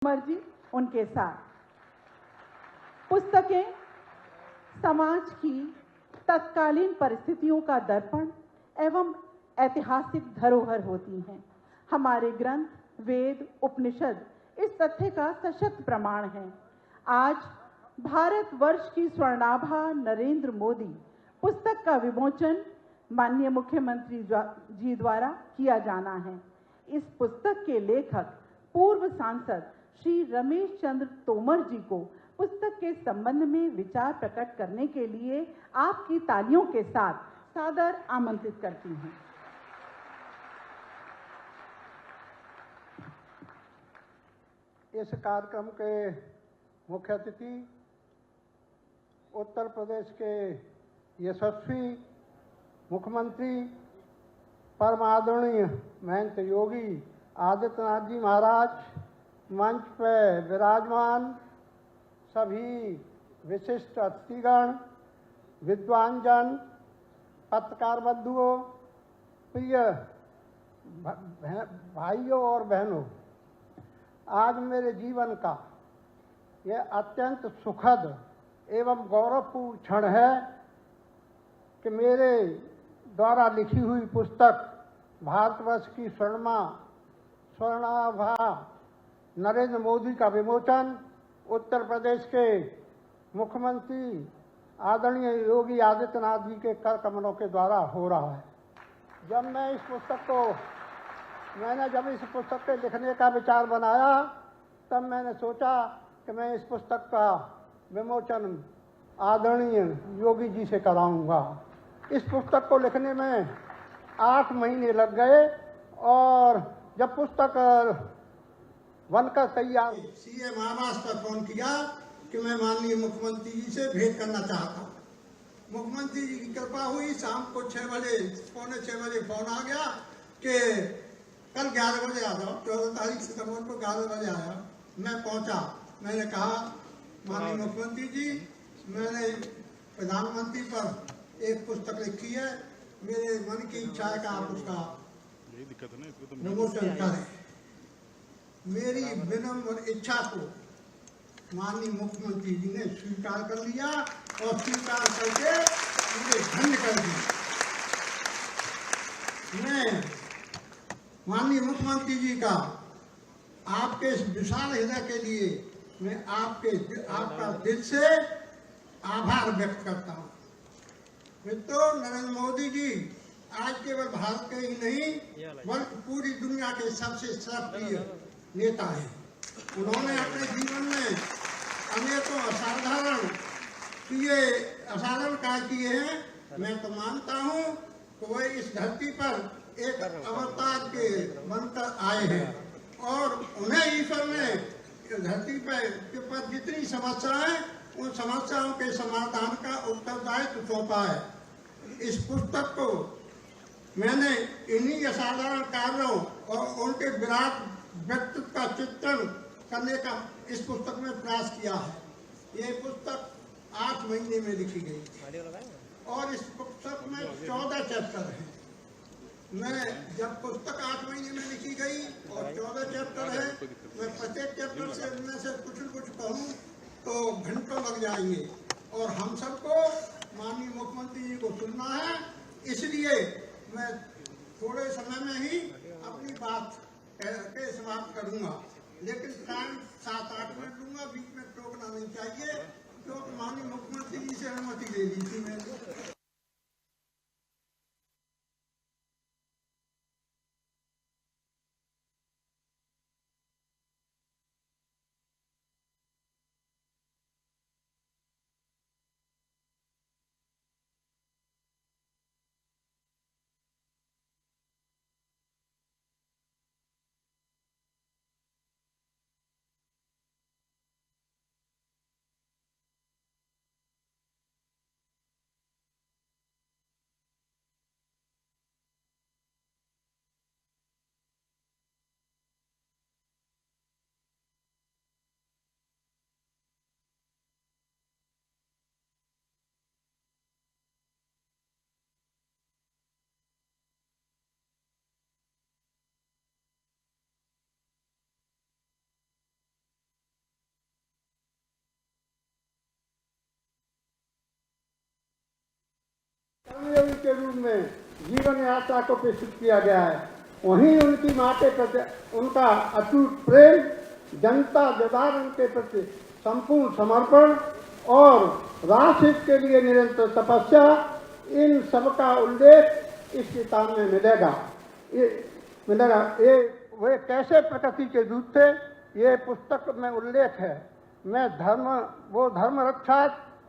मर्जी उनके साथ। पुस्तकें समाज की तत्कालीन परिस्थितियों का दर्पण एवं ऐतिहासिक धरोहर होती हैं। हमारे ग्रंथ, वेद, उपनिषद इस तथ्य का सशक्त प्रमाण है। आज भारतवर्ष की स्वर्णाभा नरेंद्र मोदी पुस्तक का विमोचन माननीय मुख्यमंत्री जी द्वारा किया जाना है। इस पुस्तक के लेखक पूर्व सांसद श्री रमेश चंद्र तोमर जी को पुस्तक के संबंध में विचार प्रकट करने के लिए आपकी तालियों के साथ सादर आमंत्रित करती हूं। इस कार्यक्रम के मुख्य अतिथि उत्तर प्रदेश के यशस्वी मुख्यमंत्री परम आदरणीय महंत योगी आदित्यनाथ जी महाराज, मंच पर विराजमान सभी विशिष्ट अतिथिगण, विद्वान जन, पत्रकार बंधुओं, प्रिय भाइयों और बहनों, आज मेरे जीवन का यह अत्यंत सुखद एवं गौरवपूर्ण क्षण है कि मेरे द्वारा लिखी हुई पुस्तक भारतवर्ष की स्वर्णाभा नरेंद्र मोदी का विमोचन उत्तर प्रदेश के मुख्यमंत्री आदरणीय योगी आदित्यनाथ जी के कर कमलों के द्वारा हो रहा है। जब इस पुस्तक के लिखने का विचार बनाया, तब मैंने सोचा कि मैं इस पुस्तक का विमोचन आदरणीय योगी जी से कराऊंगा। इस पुस्तक को लिखने में 8 महीने लग गए और जब पुस्तक बनकर तैयार, सीएम आवास पर फोन किया कि मैं माननीय मुख्यमंत्री जी से भेंट करना चाहता हूँ। मुख्यमंत्री जी की कृपा हुई, शाम को 6 बजे, पौने 6 बजे फोन आ गया कि कल 11 बजे आ जाओ। 14 तारीख सितंबर को 11 बजे आया। मैं पहुंचा। मैंने कहा, माननीय मुख्यमंत्री जी, मैंने प्रधानमंत्री पर एक पुस्तक लिखी है, मेरे मन की इच्छा है कि आप उसका विमोचन करें। मेरी विनम्र इच्छा को माननीय मुख्यमंत्री जी ने स्वीकार कर लिया और स्वीकार करके मुझे धन्य कर दिया। मैं माननीय मुख्यमंत्री जी का आपके इस विशाल हृदय के लिए मैं आपका दिल से आभार व्यक्त करता हूँ। मित्रों, नरेंद्र मोदी जी आज केवल भारत के ही नहीं बल्कि पूरी दुनिया के सबसे सर्वप्रिय नेता हैं। उन्होंने अपने जीवन में अनेकों असाधारण कार्य किए हैं। मैं तो मानता हूँ कि वह इस धरती पर एक अवतार के बनकर आए हैं और उन्हें ईश्वर ने धरती पर जितनी समस्याएं, उन समस्याओं के समाधान का उत्तरदायित्व सौंपा है। इस पुस्तक को मैंने इन्हीं असाधारण कार्यों और उनके विराट व्यक्तित्व का चित्रण करने का इस पुस्तक में प्रयास किया है। ये पुस्तक 8 महीने में लिखी गई और इस पुस्तक में 14 चैप्टर हैं। जब पुस्तक 8 महीने में लिखी गई और 14 चैप्टर है, मैं प्रत्येक चैप्टर से उनमें से कुछ न कुछ कहूँ तो घंटों लग जाएंगे और हम सबको माननीय मुख्यमंत्री जी को सुनना है। इसलिए मैं थोड़े समय में ही अपनी बात के समाप्त करूंगा, लेकिन टाइम 7-8 मिनट लूंगा, बीच में टोकना नहीं चाहिए, क्योंकि माननीय मुख्यमंत्री जी से अनुमति ले ली थी मैंने। कर्मयोगी के रूप में जीवन यात्रा को प्रस्तुत किया गया है। वहीं उनकी माँ के प्रति उनका अटूट प्रेम, जनता जनार्दन के प्रति संपूर्ण समर्पण और राष्ट्र के लिए निरंतर तपस्या, इन सब का उल्लेख इस किताब में मिलेगा। ये वे कैसे प्रकृति के दूत थे, ये पुस्तक में उल्लेख है। मैं धर्म रक्षा,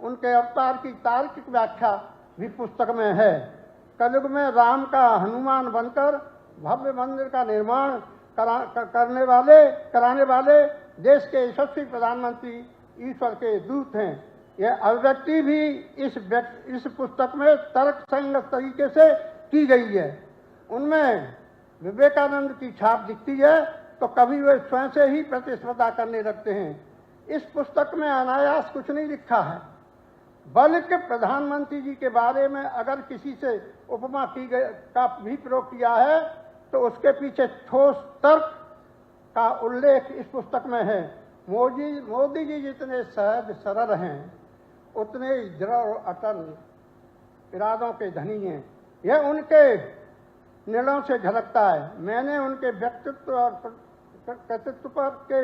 उनके अवतार की तार्किक व्याख्या भी पुस्तक में है। कलयुग में राम का हनुमान बनकर भव्य मंदिर का निर्माण कराने वाले देश के यशस्वी प्रधानमंत्री ईश्वर के दूत हैं। यह अभिव्यक्ति भी इस पुस्तक में तर्कसंगत तरीके से की गई है। उनमें विवेकानंद की छाप दिखती है तो कभी वे स्वयं से ही प्रतिस्पर्धा करने लगते हैं। इस पुस्तक में अनायास कुछ नहीं लिखा है, बल्कि प्रधानमंत्री जी के बारे में अगर किसी से उपमा का भी प्रयोग किया है तो उसके पीछे ठोस तर्क का उल्लेख इस पुस्तक में है। मोदी जी जितने सहज सरल हैं, उतने दृढ़ और अटल इरादों के धनी हैं। यह उनके निर्णयों से झलकता है। मैंने उनके व्यक्तित्व और कृतित्व पर के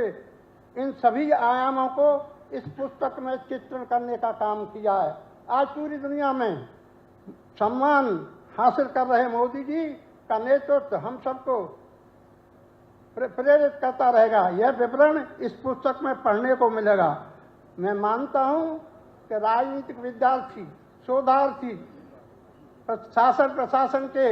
इन सभी आयामों को इस पुस्तक में चित्रण करने का काम किया है। आज पूरी दुनिया में सम्मान हासिल कर रहे मोदी जी का नेतृत्व हम सबको प्रेरित करता रहेगा। यह विवरण इस पुस्तक में पढ़ने को मिलेगा। मैं मानता हूं कि राजनीतिक विद्यार्थी, शोधार्थी, प्रशासन के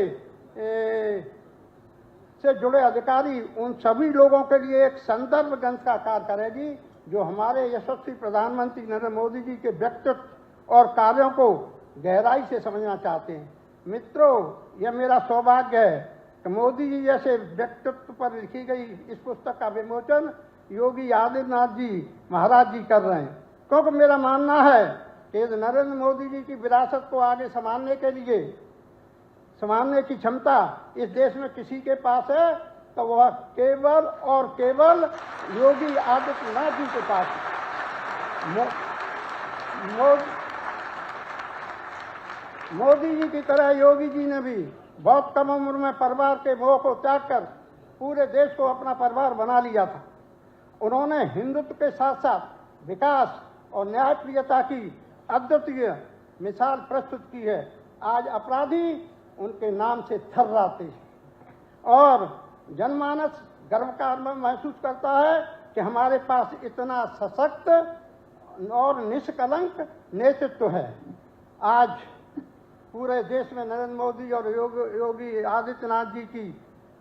से जुड़े अधिकारी, उन सभी लोगों के लिए एक संदर्भ ग्रंथ का कार्य करेगी जो हमारे यशस्वी प्रधानमंत्री नरेंद्र मोदी जी के व्यक्तित्व और कार्यों को गहराई से समझना चाहते हैं। मित्रों, यह मेरा सौभाग्य है कि मोदी जी जैसे व्यक्तित्व पर लिखी गई इस पुस्तक का विमोचन योगी आदित्यनाथ जी महाराज जी कर रहे हैं, क्योंकि मेरा मानना है कि नरेंद्र मोदी जी की विरासत को आगे संभालने की क्षमता इस देश में किसी के पास है तो वह केवल और केवल योगी आदित्यनाथ जी के पास है। मोदी जी की तरह योगी जी ने भी बहुत कम उम्र में परिवार के मोह को त्याग कर पूरे देश को अपना परिवार बना लिया था। उन्होंने हिंदुत्व के साथ साथ विकास और न्यायप्रियता की अद्वितीय मिसाल प्रस्तुत की है। आज अपराधी उनके नाम से थर्राते हैं और जनमानस गर्व का अनुभव महसूस करता है कि हमारे पास इतना सशक्त और निष्कलंक नेतृत्व है। आज पूरे देश में नरेंद्र मोदी और योगी आदित्यनाथ जी की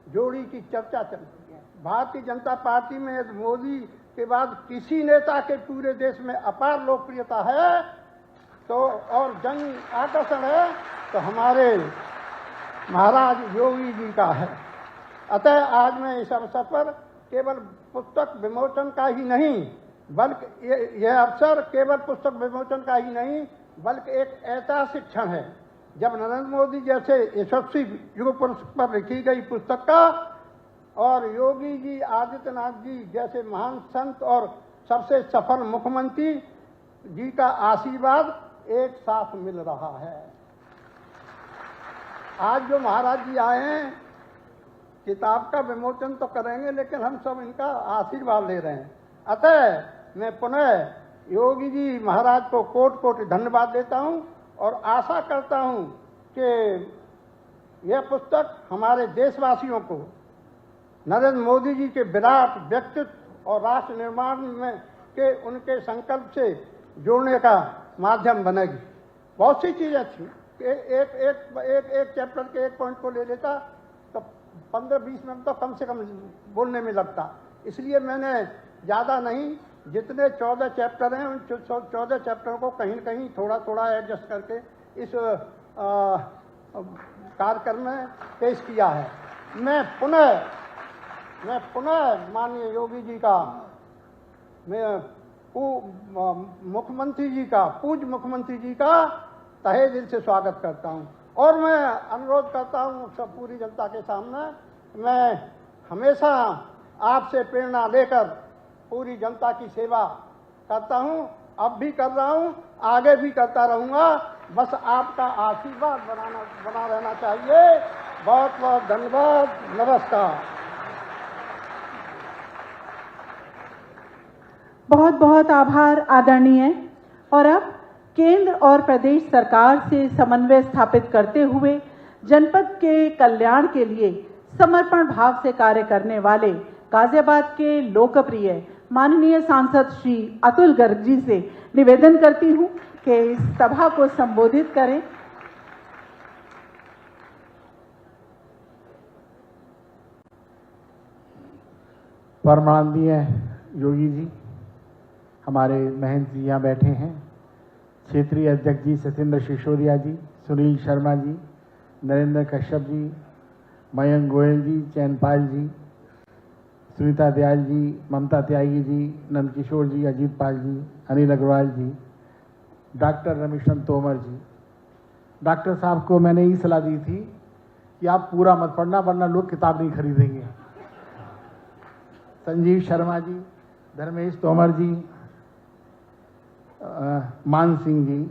जोड़ी की चर्चा चल रही है। भारतीय जनता पार्टी में मोदी के बाद किसी नेता के पूरे देश में अपार लोकप्रियता है तो और जन आकर्षण है तो हमारे महाराज योगी जी का है। अतः आज मैं इस अवसर पर केवल पुस्तक विमोचन का ही नहीं बल्कि यह अवसर केवल पुस्तक विमोचन का ही नहीं बल्कि एक ऐतिहासिक क्षण है जब नरेंद्र मोदी जैसे यशस्वी युग पुरुष पर लिखी गई पुस्तक का और योगी जी आदित्यनाथ जी जैसे महान संत और सबसे सफल मुख्यमंत्री जी का आशीर्वाद एक साथ मिल रहा है। आज जो महाराज जी आए हैं किताब का विमोचन तो करेंगे लेकिन हम सब इनका आशीर्वाद ले रहे हैं। अतः मैं पुनः योगी जी महाराज को कोटि कोटि धन्यवाद देता हूं और आशा करता हूं कि यह पुस्तक हमारे देशवासियों को नरेंद्र मोदी जी के विराट व्यक्तित्व और राष्ट्र निर्माण में के उनके संकल्प से जोड़ने का माध्यम बनेगी। बहुत सी चीज़ें थी, एक चैप्टर के एक पॉइंट को ले लेता तो 15-20 मिनट तो कम से कम बोलने में लगता। इसलिए मैंने ज़्यादा नहीं, जितने 14 चैप्टर हैं उन 14 चैप्टरों को कहीं कहीं थोड़ा थोड़ा एडजस्ट करके इस कार्यक्रम में पेश किया है। मैं पुनः माननीय योगी जी का, मैं मुख्यमंत्री जी का, पूज्य मुख्यमंत्री जी का तहे दिल से स्वागत करता हूं और मैं अनुरोध करता हूं सब पूरी जनता के सामने, मैं हमेशा आपसे प्रेरणा लेकर पूरी जनता की सेवा करता हूं, अब भी कर रहा हूं, आगे भी करता रहूंगा। बस आपका आशीर्वाद बना रहना चाहिए। बहुत बहुत धन्यवाद। नमस्कार। बहुत बहुत आभार आदरणीय। और अब केंद्र और प्रदेश सरकार से समन्वय स्थापित करते हुए जनपद के कल्याण के लिए समर्पण भाव से कार्य करने वाले गाजियाबाद के लोकप्रिय माननीय सांसद श्री अतुल गर्ग जी से निवेदन करती हूं कि इस सभा को संबोधित करें। परमानंदीय योगी जी, हमारे महंत जी यहाँ बैठे हैं, क्षेत्रीय अध्यक्ष जी सत्येंद्र सिसोदिया जी, सुनील शर्मा जी, नरेंद्र कश्यप जी, मयंक गोयल जी, चैनपाल जी, सुनीता दयाल जी, ममता त्यागी जी, नंदकिशोर जी, अजीत पाल जी, अनिल अग्रवाल जी, डॉक्टर रमेशन तोमर जी। डॉक्टर साहब को मैंने ये सलाह दी थी कि आप पूरा मत पढ़ना वरना लोग किताब नहीं खरीदेंगे। संजीव शर्मा जी, धर्मेश तोमर जी, मान सिंह जी,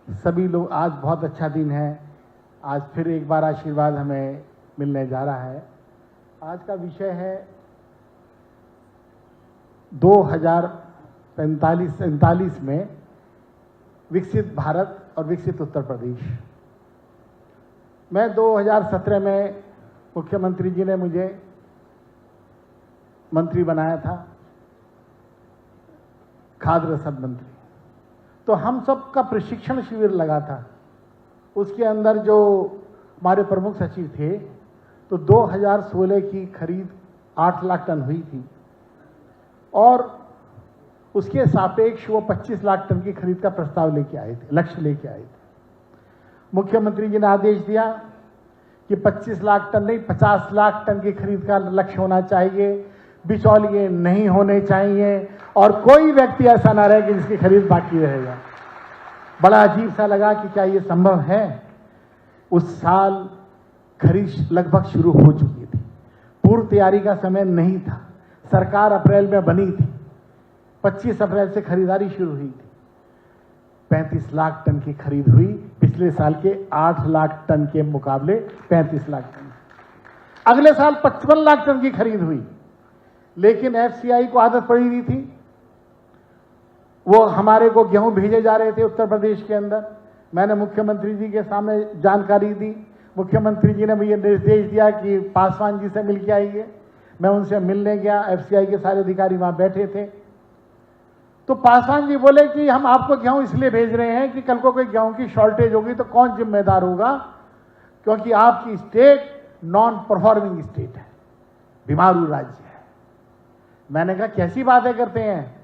सभी लोग, आज बहुत अच्छा दिन है। आज फिर एक बार आशीर्वाद हमें मिलने जा रहा है। आज का विषय है 2045 में विकसित भारत और विकसित उत्तर प्रदेश। मैं 2017 में मुख्यमंत्री जी ने मुझे मंत्री बनाया था, खाद्य रसद मंत्री। तो हम सब का प्रशिक्षण शिविर लगा था। उसके अंदर जो हमारे प्रमुख सचिव थे, तो 2016 की खरीद 8 लाख टन हुई थी और उसके सापेक्ष वो 25 लाख टन की खरीद का प्रस्ताव लेके आए थे, लक्ष्य लेके आए थे। मुख्यमंत्री जी ने आदेश दिया कि 25 लाख टन नहीं, 50 लाख टन की खरीद का लक्ष्य होना चाहिए, बिचौलिए नहीं होने चाहिए और कोई व्यक्ति ऐसा ना रहे कि जिसकी खरीद बाकी रहेगा। बड़ा अजीब सा लगा कि क्या ये संभव है। उस साल खरीद लगभग शुरू हो चुकी थी, पूर्व तैयारी का समय नहीं था, सरकार अप्रैल में बनी थी, 25 अप्रैल से खरीदारी शुरू हुई थी। 35 लाख टन की खरीद हुई, पिछले साल के 8 लाख टन के मुकाबले 35 लाख टन। अगले साल 55 लाख टन की खरीद हुई, लेकिन एफसीआई को आदत पड़ी हुई थी, वो हमारे को गेहूं भेजे जा रहे थे उत्तर प्रदेश के अंदर। मैंने मुख्यमंत्री जी के सामने जानकारी दी, मुख्यमंत्री जी ने मुझे निर्देश दिया कि पासवान जी से मिल के आइए। मैं उनसे मिलने गया, एफसीआई के सारे अधिकारी वहां बैठे थे। तो पासवान जी बोले कि हम आपको गेहूं इसलिए भेज रहे हैं कि कल को कोई गेहूं की शॉर्टेज होगी तो कौन जिम्मेदार होगा, क्योंकि आपकी स्टेट नॉन परफॉर्मिंग स्टेट है, बीमारू राज्य है। मैंने कहा कैसी बातें करते हैं,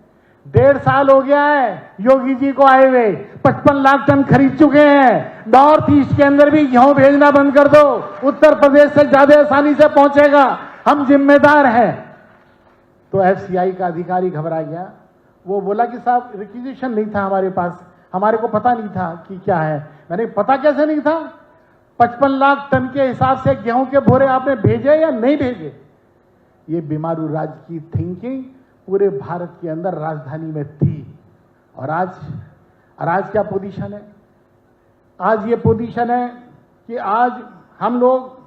1.5 साल हो गया है योगी जी को आए हुए, 55 लाख टन खरीद चुके हैं। नॉर्थ ईस्ट के अंदर भी गेहूं भेजना बंद कर दो, उत्तर प्रदेश से ज्यादा आसानी से पहुंचेगा, हम जिम्मेदार हैं। तो एफसीआई का अधिकारी घबरा गया, वो बोला कि साहब रिक्विजिशन नहीं था हमारे पास, हमारे को पता नहीं था कि क्या है। मैंने पता कैसे नहीं था, 55 लाख टन के हिसाब से गेहूं के बोरे आपने भेजे या नहीं भेजे। ये बीमारू राज्य की थिंकिंग पूरे भारत के अंदर राजधानी में थी। और आज क्या पोजीशन है, आज ये पोजीशन है कि आज हम लोग,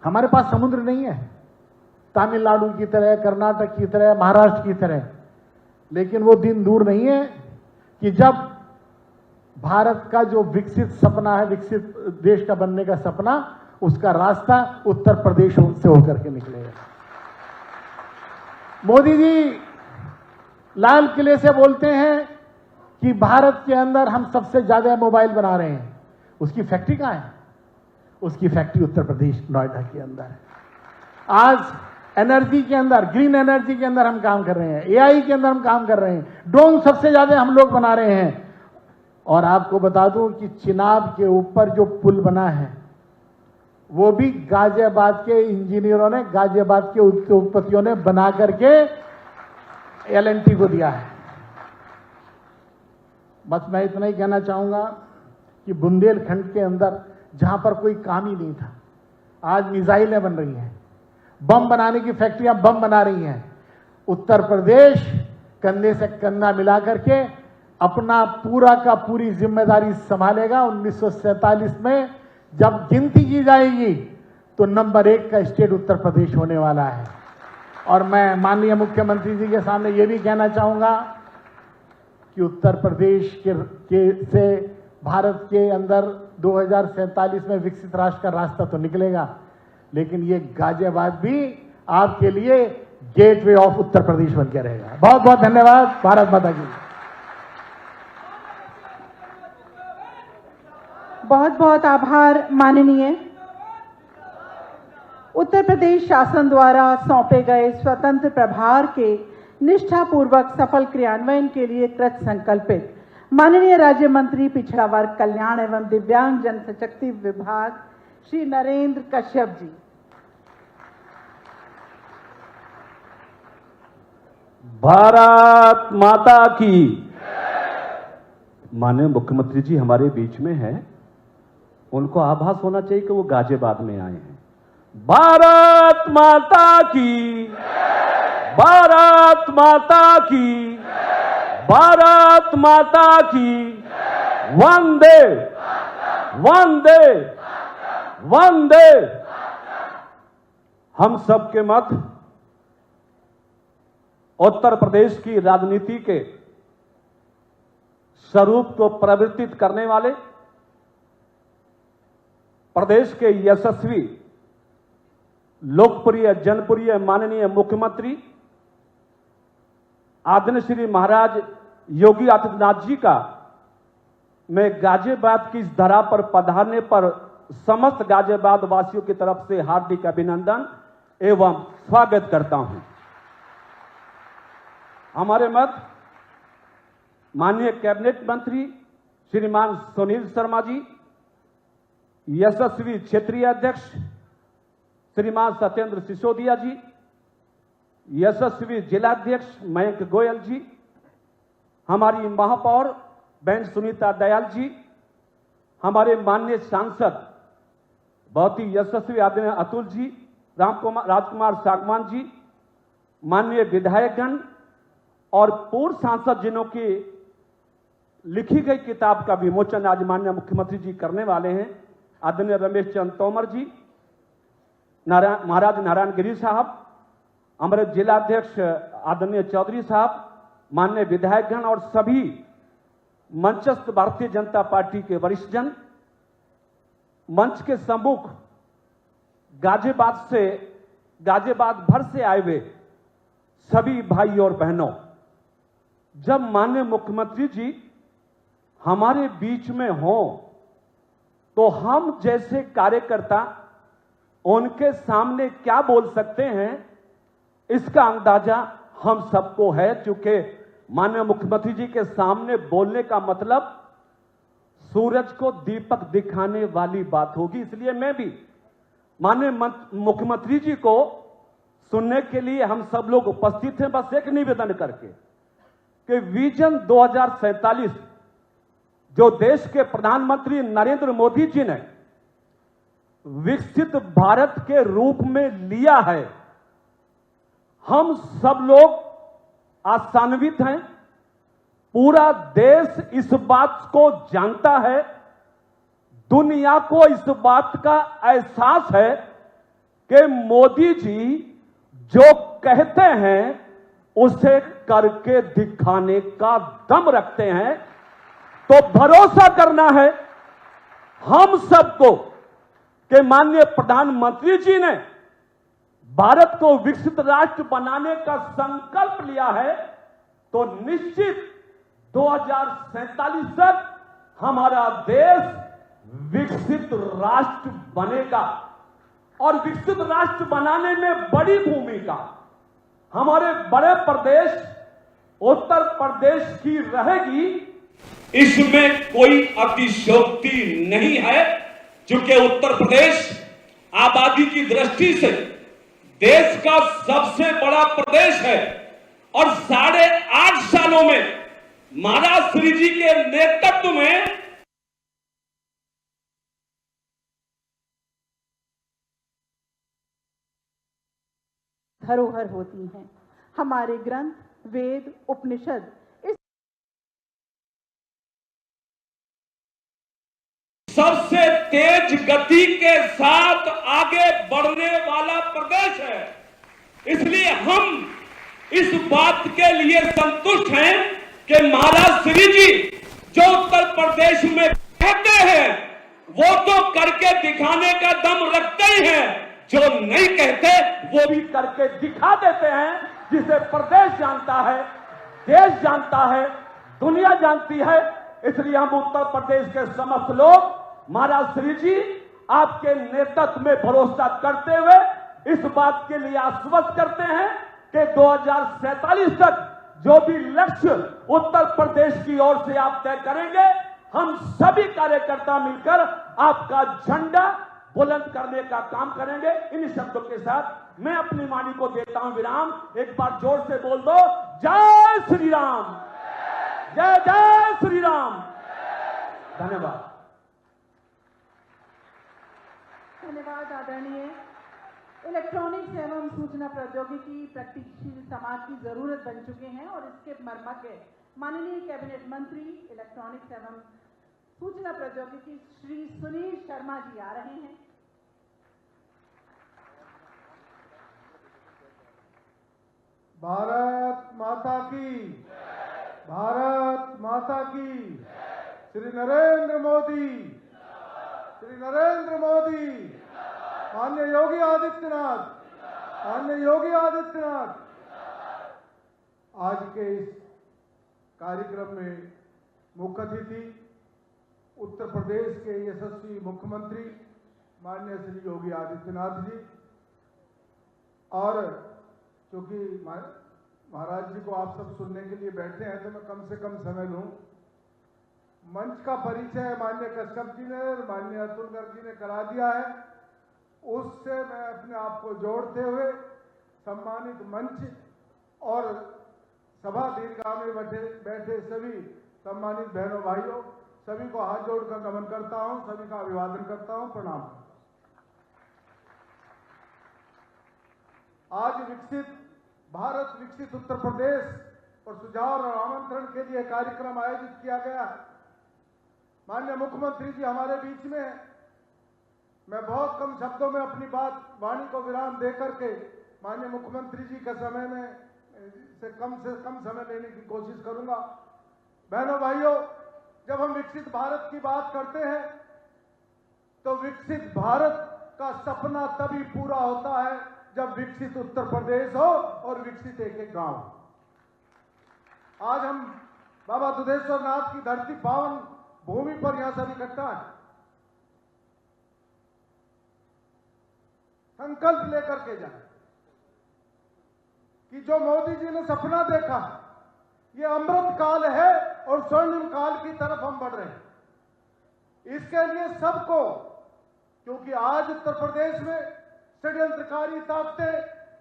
हमारे पास समुद्र नहीं है तमिलनाडु की तरह, कर्नाटक की तरह, महाराष्ट्र की तरह, लेकिन वो दिन दूर नहीं है कि जब भारत का जो विकसित सपना है, विकसित देश का बनने का सपना, उसका रास्ता उत्तर प्रदेश से होकर के निकलेगा। मोदी जी लाल किले से बोलते हैं कि भारत के अंदर हम सबसे ज्यादा मोबाइल बना रहे हैं, उसकी फैक्ट्री कहां है? उसकी फैक्ट्री उत्तर प्रदेश नोएडा के अंदर है। आज एनर्जी के अंदर, ग्रीन एनर्जी के अंदर हम काम कर रहे हैं, एआई के अंदर हम काम कर रहे हैं, ड्रोन सबसे ज्यादा हम लोग बना रहे हैं। और आपको बता दूं कि चिनाब के ऊपर जो पुल बना है वो भी गाजियाबाद के इंजीनियरों ने, गाजियाबाद के उद्योगपतियों ने बना करके एलएनटी को दिया है। बस मैं इतना ही कहना चाहूंगा कि बुंदेलखंड के अंदर जहां पर कोई काम ही नहीं था, आज मिसाइलें बन रही हैं, बम बनाने की फैक्ट्रियां बम बना रही हैं। उत्तर प्रदेश कंधे से कंधा मिला करके अपना पूरा का पूरी जिम्मेदारी संभालेगा। 1947 में जब गिनती की जाएगी तो नंबर 1 का स्टेट उत्तर प्रदेश होने वाला है। और मैं माननीय मुख्यमंत्री जी के सामने ये भी कहना चाहूंगा कि उत्तर प्रदेश से भारत के अंदर 2047 में विकसित राष्ट्र का रास्ता तो निकलेगा, लेकिन ये गाजियाबाद भी आपके लिए गेटवे ऑफ उत्तर प्रदेश बन के रहेगा। बहुत बहुत धन्यवाद। भारत माता की। बहुत बहुत आभार माननीय। उत्तर प्रदेश शासन द्वारा सौंपे गए स्वतंत्र प्रभार के निष्ठापूर्वक सफल क्रियान्वयन के लिए कृत संकल्पित माननीय राज्य मंत्री पिछड़ा वर्ग कल्याण एवं दिव्यांग जन सशक्ति विभाग श्री नरेंद्र कश्यप जी। भारत माता की। माननीय मुख्यमंत्री जी हमारे बीच में हैं, उनको आभास होना चाहिए कि वो गाजियाबाद में आए हैं। भारत माता की, भारत माता की, भारत माता की। वंदे वंदे वंदे। हम सबके मत उत्तर प्रदेश की राजनीति के स्वरूप को परिवर्तित करने वाले प्रदेश के यशस्वी लोकप्रिय जनप्रिय माननीय मुख्यमंत्री आदरणीय श्री महाराज योगी आदित्यनाथ जी का मैं गाजियाबाद की इस धरा पर पधारने पर समस्त गाजियाबाद वासियों की तरफ से हार्दिक अभिनंदन एवं स्वागत करता हूं। हमारे मत माननीय कैबिनेट मंत्री श्रीमान सुनील शर्मा जी, यशस्वी क्षेत्रीय अध्यक्ष श्रीमान सत्येंद्र सिसोदिया जी, यशस्वी जिलाध्यक्ष मयंक गोयल जी, हमारी महापौर बहन सुनीता दयाल जी, हमारे माननीय सांसद बहुत ही यशस्वी आदरणीय अतुल जी, राजकुमार सागवान जी, माननीय विधायकगण और पूर्व सांसद जिन्हों की लिखी गई किताब का विमोचन आज माननीय मुख्यमंत्री जी करने वाले हैं, आदरणीय रमेश चंद्र तोमर जी, महाराज नारायण गिरी साहब, हमारे जिलाध्यक्ष आदरणीय चौधरी साहब, माननीय विधायकगण और सभी मंचस्थ भारतीय जनता पार्टी के वरिष्ठ जन, मंच के सम्मुख गाजियाबाद भर से आए हुए सभी भाई और बहनों, जब माननीय मुख्यमंत्री जी हमारे बीच में हों तो हम जैसे कार्यकर्ता उनके सामने क्या बोल सकते हैं, इसका अंदाजा हम सबको है। चूंकि माननीय मुख्यमंत्री जी के सामने बोलने का मतलब सूरज को दीपक दिखाने वाली बात होगी, इसलिए मैं भी माननीय मुख्यमंत्री जी को सुनने के लिए हम सब लोग उपस्थित हैं। बस एक निवेदन करके कि विजन 2047 जो देश के प्रधानमंत्री नरेंद्र मोदी जी ने विकसित भारत के रूप में लिया है, हम सब लोग आशान्वित हैं। पूरा देश इस बात को जानता है, दुनिया को इस बात का एहसास है कि मोदी जी जो कहते हैं उसे करके दिखाने का दम रखते हैं। तो भरोसा करना है हम सबको कि माननीय प्रधानमंत्री जी ने भारत को विकसित राष्ट्र बनाने का संकल्प लिया है, तो निश्चित 2047 तक हमारा देश विकसित राष्ट्र बनेगा। और विकसित राष्ट्र बनाने में बड़ी भूमिका हमारे बड़े प्रदेश उत्तर प्रदेश की रहेगी, इसमें कोई अतिशयोक्ति नहीं है। क्योंकि उत्तर प्रदेश आबादी की दृष्टि से देश का सबसे बड़ा प्रदेश है और 8.5 सालों में महाराज श्री जी के नेतृत्व में धरोहर होती हैं। हमारे ग्रंथ, वेद, उपनिषद सबसे तेज गति के साथ आगे बढ़ने वाला प्रदेश है। इसलिए हम इस बात के लिए संतुष्ट हैं कि महाराज श्री जी जो उत्तर प्रदेश में कहते हैं वो तो करके दिखाने का दम रखते ही हैं, जो नहीं कहते वो भी करके दिखा देते हैं, जिसे प्रदेश जानता है, देश जानता है, दुनिया जानती है। इसलिए हम उत्तर प्रदेश के समस्त लोग महाराज श्री जी आपके नेतृत्व में भरोसा करते हुए इस बात के लिए आश्वस्त करते हैं कि 2047 तक जो भी लक्ष्य उत्तर प्रदेश की ओर से आप तय करेंगे, हम सभी कार्यकर्ता मिलकर आपका झंडा बुलंद करने का काम करेंगे। इन शब्दों के साथ मैं अपनी वाणी को देता हूं विराम। एक बार जोर से बोल दो, जय श्री राम, जय जय श्री राम। धन्यवाद। धन्यवाद आदरणीय। इलेक्ट्रॉनिक्स एवं सूचना प्रौद्योगिकी प्रगतिशील समाज की जरूरत बन चुके हैं और इसके मर्मज्ञ माननीय कैबिनेट मंत्री इलेक्ट्रॉनिक्स एवं सूचना प्रौद्योगिकी श्री सुनील शर्मा जी आ रहे हैं। भारत माता की, भारत माता की। श्री नरेंद्र मोदी, श्री नरेंद्र मोदी, माननीय योगी आदित्यनाथ, माननीय योगी आदित्यनाथ। आज के इस कार्यक्रम में मुख्य अतिथि उत्तर प्रदेश के यशस्वी मुख्यमंत्री माननीय श्री योगी आदित्यनाथ जी, और क्योंकि महाराज जी को आप सब सुनने के लिए बैठे हैं तो मैं कम से कम समय लूं। मंच का परिचय माननीय कश्यप जी ने और माननीय अतुल गर्ग जी ने करा दिया है, उससे मैं अपने आप को जोड़ते हुए सम्मानित मंच और सभा दीर्घा में बैठे सभी सम्मानित बहनों भाइयों सभी को हाथ जोड़कर नमन करता हूं, सभी का अभिवादन करता हूं, प्रणाम। आज विकसित भारत, विकसित उत्तर प्रदेश और सुझाव और आमंत्रण के लिए कार्यक्रम आयोजित किया गया। माननीय मुख्यमंत्री जी हमारे बीच में हैं। मैं बहुत कम शब्दों में अपनी वाणी को विराम देकर के माननीय मुख्यमंत्री जी के समय में से कम समय लेने की कोशिश करूंगा। बहनों भाइयों, जब हम विकसित भारत की बात करते हैं तो विकसित भारत का सपना तभी पूरा होता है जब विकसित उत्तर प्रदेश हो और विकसित एक एक गांव। आज हम बाबा दुधेश्वर नाथ की धरती पावन भूमि पर यहां सब इकट्ठा है, संकल्प लेकर के जाए कि जो मोदी जी ने सपना देखा ये अमृत काल है और स्वर्णिम काल की तरफ हम बढ़ रहे हैं। इसके लिए सबको, क्योंकि आज उत्तर प्रदेश में षड्यंत्रकारी ताकतें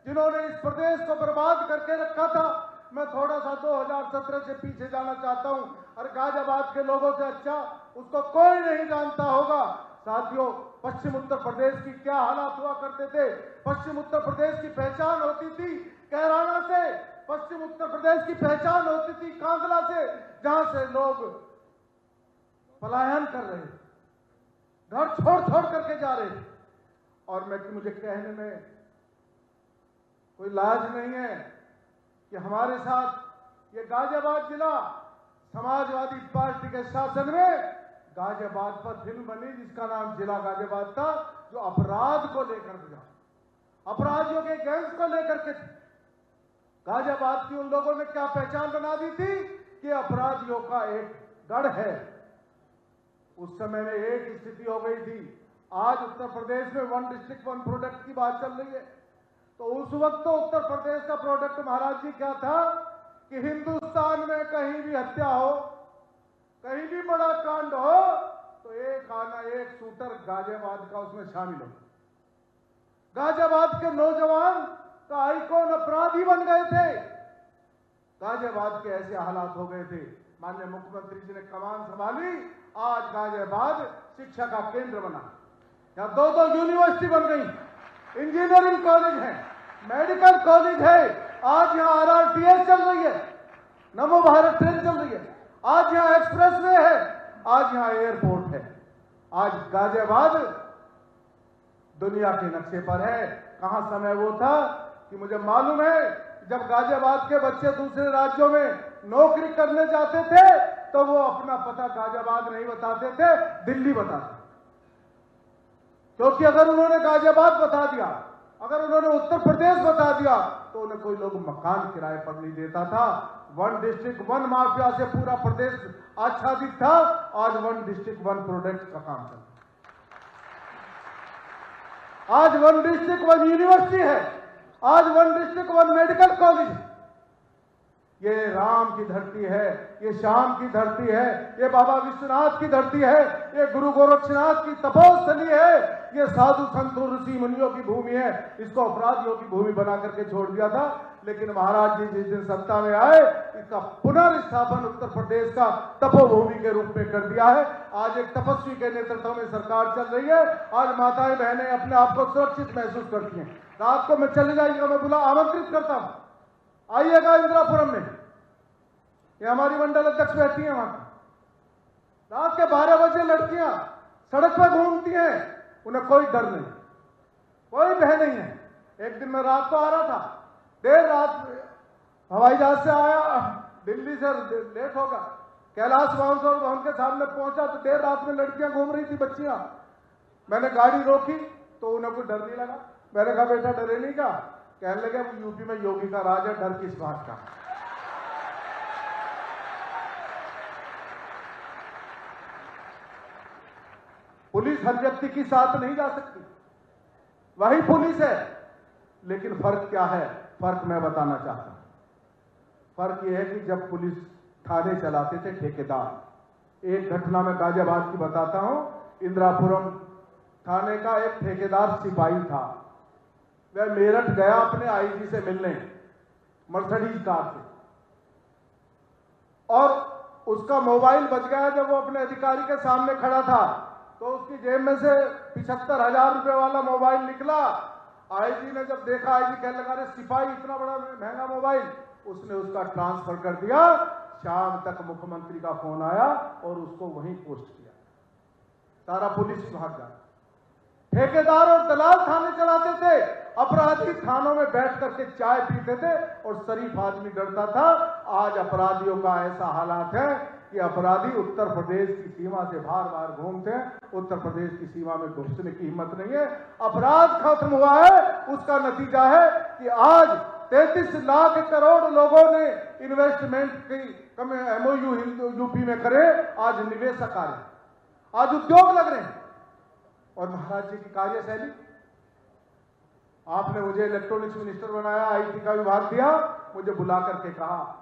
जिन्होंने इस प्रदेश को बर्बाद करके रखा था, मैं थोड़ा सा 2017 से पीछे जाना चाहता हूं और गाजियाबाद के लोगों से अच्छा उसको कोई नहीं जानता होगा। साथियों, पश्चिम उत्तर प्रदेश की क्या हालात हुआ करते थे। पश्चिम उत्तर प्रदेश की पहचान होती थी कैराना से, पश्चिम उत्तर प्रदेश की पहचान होती थी कांगला से, जहां से लोग पलायन कर रहे थे, घर छोड़ करके जा रहे थे। और मुझे कहने में कोई लाज नहीं है कि हमारे साथ ये गाजियाबाद जिला समाजवादी पार्टी के शासन में गाजियाबाद पर फिल्म बनी जिसका नाम जिला गाजियाबाद था, जो अपराध को लेकर गया, अपराधियों के गैंग्स को लेकर के थे। गाजियाबाद की उन लोगों ने क्या पहचान बना दी थी कि अपराधियों का एक गढ़ है। उस समय में एक स्थिति हो गई थी। आज उत्तर प्रदेश में 1 डिस्ट्रिक्ट 1 प्रोडक्ट की बात चल रही है, तो उस वक्त तो उत्तर प्रदेश का प्रोडक्ट महाराज जी क्या था कि हिंदुस्तान में कहीं भी हत्या हो, कहीं भी बड़ा कांड हो तो एक शूटर गाजियाबाद का उसमें शामिल हो। गाजियाबाद के नौजवान का आइकॉन अपराधी बन गए थे। गाजियाबाद के ऐसे हालात हो गए थे। माननीय मुख्यमंत्री जी ने कमान संभाली, आज गाजियाबाद शिक्षा का केंद्र बना। यहाँ 2 यूनिवर्सिटी बन गई, इंजीनियरिंग कॉलेज है, मेडिकल कॉलेज है। आज यहाँ RRTS चल रही है, नमो भारत ट्रेन चल रही है, आज यहाँ एक्सप्रेस वे है, आज यहाँ एयरपोर्ट है। आज गाजियाबाद दुनिया के नक्शे पर है। कहां समय वो था कि मुझे मालूम है जब गाजियाबाद के बच्चे दूसरे राज्यों में नौकरी करने जाते थे तो वो अपना पता गाजियाबाद नहीं बताते थे, दिल्ली बताते। क्योंकि अगर उन्होंने गाजियाबाद बता दिया, अगर उन्होंने उत्तर प्रदेश बता दिया तो उन्हें कोई लोग मकान किराए पर नहीं देता था। वन डिस्ट्रिक्ट वन माफिया से पूरा प्रदेश आच्छादित था। आज वन डिस्ट्रिक्ट वन प्रोडक्ट का काम चल रहा है। आज वन डिस्ट्रिक्ट वन यूनिवर्सिटी है, आज one district one medical college है। ये राम की धरती है, ये श्याम की धरती है, ये बाबा विश्वनाथ की धरती है, ये गुरु गोरक्षनाथ की तपोस्थली है, ये साधु संतों ऋषि मुनियों की भूमि है। इसको अपराधियों की भूमि बना करके छोड़ दिया था। लेकिन महाराज जी जिस दिन सत्ता में आए, इसका पुनर्स्थापन उत्तर प्रदेश का तपोभूमि के रूप में कर दिया है। आज एक तपस्वी के नेतृत्व में सरकार चल रही है। आज माताएं बहनें अपने आप को सुरक्षित महसूस करती हैं। रात को मैं चले जाइएगा, मैं आमंत्रित करता हूं, आइएगा इंदिरापुरम में, ये हमारी मंडल अध्यक्ष बैठी है वहां। रात के 12 बजे लड़कियां सड़क पर घूमती हैं, उन्हें कोई डर नहीं, कोई भय नहीं है। एक दिन मैं रात को आ रहा था, देर रात हवाई जहाज से आया, दिल्ली से लेट होगा, कैलाश मानसरोवर भवन के सामने पहुंचा तो देर रात में लड़कियां घूम रही थी, बच्चियां। मैंने गाड़ी रोकी तो उन्हें कोई डर नहीं लगा। मैंने कहा बेटा डरे नहीं का? कहने लगे यूपी में योगी का राज है, डर किस बात का। पुलिस हर व्यक्ति की साथ नहीं जा सकती, वही पुलिस है। लेकिन फर्क क्या है? फर्क मैं बताना चाहता हूं। फर्क यह है कि जब पुलिस थाने चलाते थे ठेकेदार, एक घटना मैं गाजियाबाद की बताता हूं। इंदिरापुरम थाने का एक ठेकेदार सिपाही था, वह मेरठ गया अपने आईजी से मिलने मर्सिडीज कार से, और उसका मोबाइल बच गया। जब वो अपने अधिकारी के सामने खड़ा था तो उसकी जेब में से 75,000 रुपए वाला मोबाइल निकला। आईजी ने जब देखा, आईजी कहने लगा अरे सिपाही इतना बड़ा महंगा मोबाइल। उसने उसका ट्रांसफर कर दिया। शाम तक मुख्यमंत्री का फोन आया और उसको वहीं पोस्ट किया। सारा पुलिस विभाग गया। ठेकेदार और दलाल थाने चलाते थे, अपराधी थानों में बैठ करके चाय पीते थे और शरीफ आदमी डरता था। आज अपराधियों का ऐसा हालात है कि अपराधी उत्तर प्रदेश की सीमा से बार बार घूमते हैं, उत्तर प्रदेश की सीमा में घुसने की हिम्मत नहीं है। अपराध खत्म हुआ है, उसका नतीजा है कि आज 33 लाख करोड़ लोगों ने इन्वेस्टमेंट की MOU यूपी में करे। आज निवेशक आ रहे हैं, आज उद्योग लग रहे हैं। और महाराज जी की कार्यशैली, आपने मुझे इलेक्ट्रॉनिक्स मिनिस्टर बनाया, IT का विभाग दिया, मुझे बुला करके कहा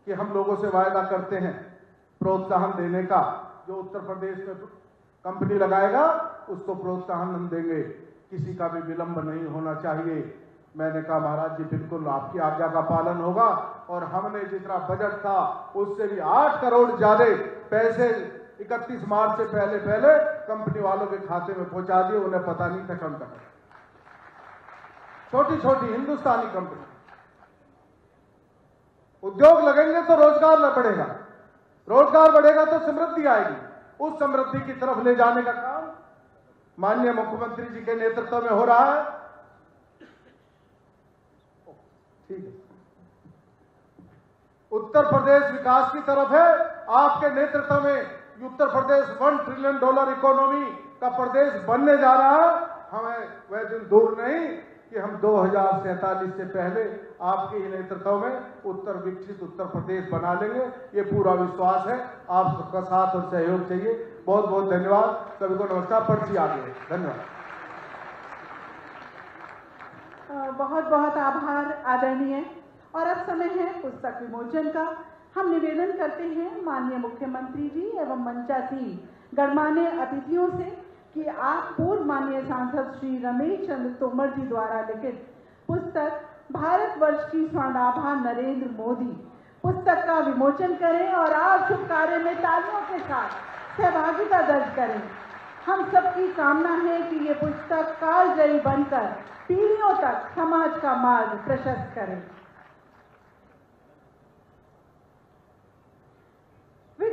कि हम लोगों से वायदा करते हैं प्रोत्साहन देने का, जो उत्तर प्रदेश में कंपनी लगाएगा उसको प्रोत्साहन हम देंगे, किसी का भी विलंब नहीं होना चाहिए। मैंने कहा महाराज जी बिल्कुल आपकी आज्ञा का पालन होगा। और हमने जितना बजट था उससे भी 8 करोड़ ज्यादा पैसे 31 मार्च से पहले कंपनी वालों के खाते में पहुंचा दिए। उन्हें पता नहीं था कम तक। छोटी छोटी हिंदुस्तानी कंपनी, उद्योग लगेंगे तो रोजगार बढ़ेगा, रोजगार बढ़ेगा तो समृद्धि आएगी। उस समृद्धि की तरफ ले जाने का काम माननीय मुख्यमंत्री जी के नेतृत्व में हो रहा है। ठीक है, उत्तर प्रदेश विकास की तरफ है। आपके नेतृत्व में उत्तर प्रदेश $1 ट्रिलियन इकोनॉमी का प्रदेश बनने जा रहा है। हमें वह दिन दूर नहीं कि हम 2047 से पहले आपके ही नेतृत्व में उत्तर विकसित उत्तर प्रदेश बना लेंगे। ये पूरा विश्वास है। आप सबका साथ और सहयोग चाहिए। बहुत बहुत धन्यवाद। सभी को नमस्कार। पर्ची आ गई। धन्यवाद। बहुत बहुत आभार आदरणीय। और अब समय है पुस्तक विमोचन का। हम निवेदन करते हैं माननीय मुख्यमंत्री जी एवं मंचासीन गणमान्य अतिथियों से कि आप पूर्व माननीय सांसद श्री रमेश चंद्र तोमर जी द्वारा लिखित पुस्तक भारतवर्ष की स्वर्णाभा नरेंद्र मोदी पुस्तक का विमोचन करें और आज शुभ कार्य में तालियों के साथ सहभागिता दर्ज करें। हम सबकी कामना है कि ये पुस्तक कालजयी बनकर पीढ़ियों तक समाज का मार्ग प्रशस्त करे।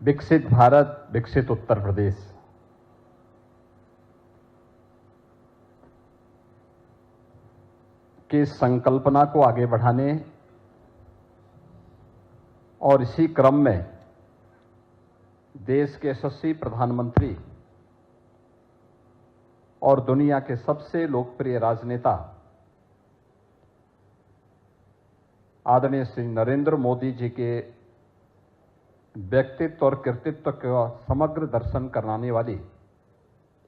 विकसित भारत, विकसित उत्तर प्रदेश की संकल्पना को आगे बढ़ाने और इसी क्रम में देश के यशस्वी प्रधानमंत्री और दुनिया के सबसे लोकप्रिय राजनेता आदरणीय श्री नरेंद्र मोदी जी के व्यक्तित्व और कृतित्व का समग्र दर्शन कराने वाली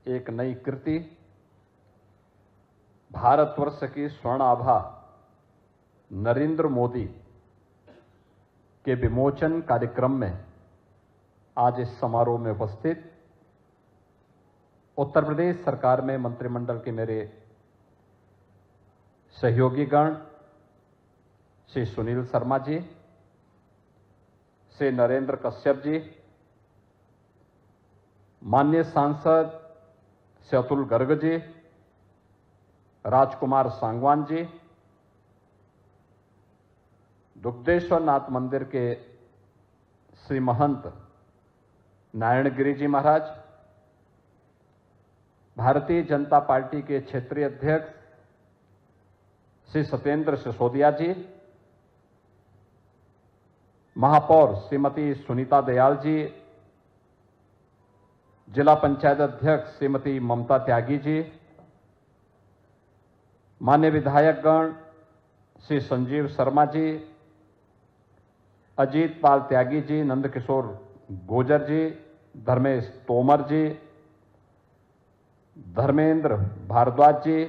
एक नई कृति भारतवर्ष की स्वर्ण आभा नरेंद्र मोदी के विमोचन कार्यक्रम में आज इस समारोह में उपस्थित उत्तर प्रदेश सरकार में मंत्रिमंडल के मेरे सहयोगीगण श्री सुनील शर्मा जी, श्री नरेंद्र कश्यप जी, माननीय सांसद श्री अतुल गर्ग जी, राजकुमार सांगवान जी, दुग्धेश्वर नाथ मंदिर के श्री महंत नारायणगिरी जी महाराज, भारतीय जनता पार्टी के क्षेत्रीय अध्यक्ष श्री सत्येंद्र सिसोदिया जी, महापौर श्रीमती सुनीता दयाल जी, जिला पंचायत अध्यक्ष श्रीमती ममता त्यागी जी, माननीय विधायकगण श्री संजीव शर्मा जी, अजीत पाल त्यागी जी, नंदकिशोर गोजर जी, धर्मेश तोमर जी, धर्मेंद्र भारद्वाज जी,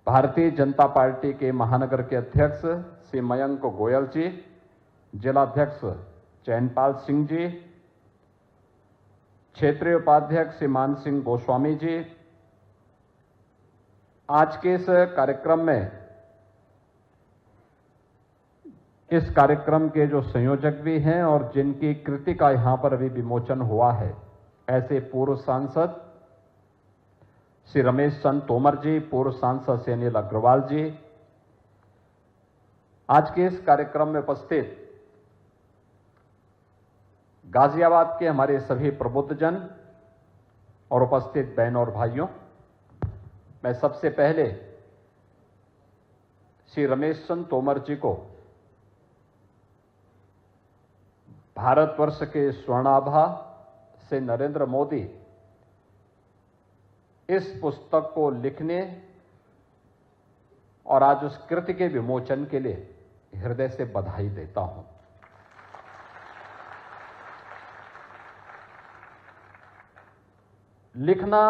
भारतीय जनता पार्टी के महानगर के अध्यक्ष श्री मयंक गोयल जी, जिलाध्यक्ष चैनपाल सिंह जी, क्षेत्रीय उपाध्यक्ष श्री मान सिंह गोस्वामी जी, आज के इस कार्यक्रम में इस कार्यक्रम के जो संयोजक भी हैं और जिनकी कृति का यहां पर अभी विमोचन हुआ है, ऐसे पूर्व सांसद श्री रमेश चंद तोमर जी, पूर्व सांसद श्री अनिल अग्रवाल जी, आज के इस कार्यक्रम में उपस्थित गाजियाबाद के हमारे सभी प्रबुद्धजन और उपस्थित बहनों और भाइयों, मैं सबसे पहले श्री रमेश चंद तोमर जी को भारतवर्ष के स्वर्णाभा से नरेंद्र मोदी इस पुस्तक को लिखने और आज उस कृति के विमोचन के लिए हृदय से बधाई देता हूं। लिखना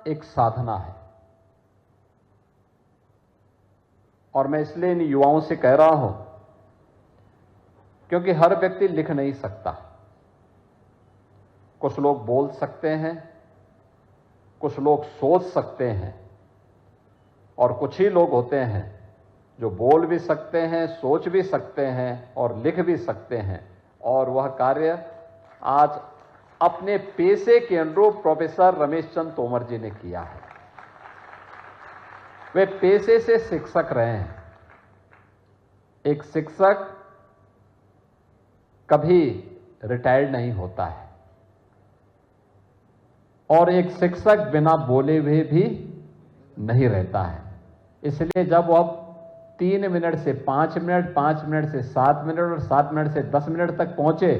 एक साधना है और मैं इसलिए इन युवाओं से कह रहा हूं क्योंकि हर व्यक्ति लिख नहीं सकता। कुछ लोग बोल सकते हैं, कुछ लोग सोच सकते हैं और कुछ ही लोग होते हैं जो बोल भी सकते हैं, सोच भी सकते हैं और लिख भी सकते हैं। और वह कार्य आज अपने पेशे के अनुरूप प्रोफेसर रमेश चंद तोमर जी ने किया है। वे पेशे से शिक्षक रहे हैं। एक शिक्षक कभी रिटायर्ड नहीं होता है और एक शिक्षक बिना बोले हुए भी नहीं रहता है। इसलिए जब वो अब 3 मिनट से 5 मिनट, 5 मिनट से 7 मिनट और 7 मिनट से 10 मिनट तक पहुंचे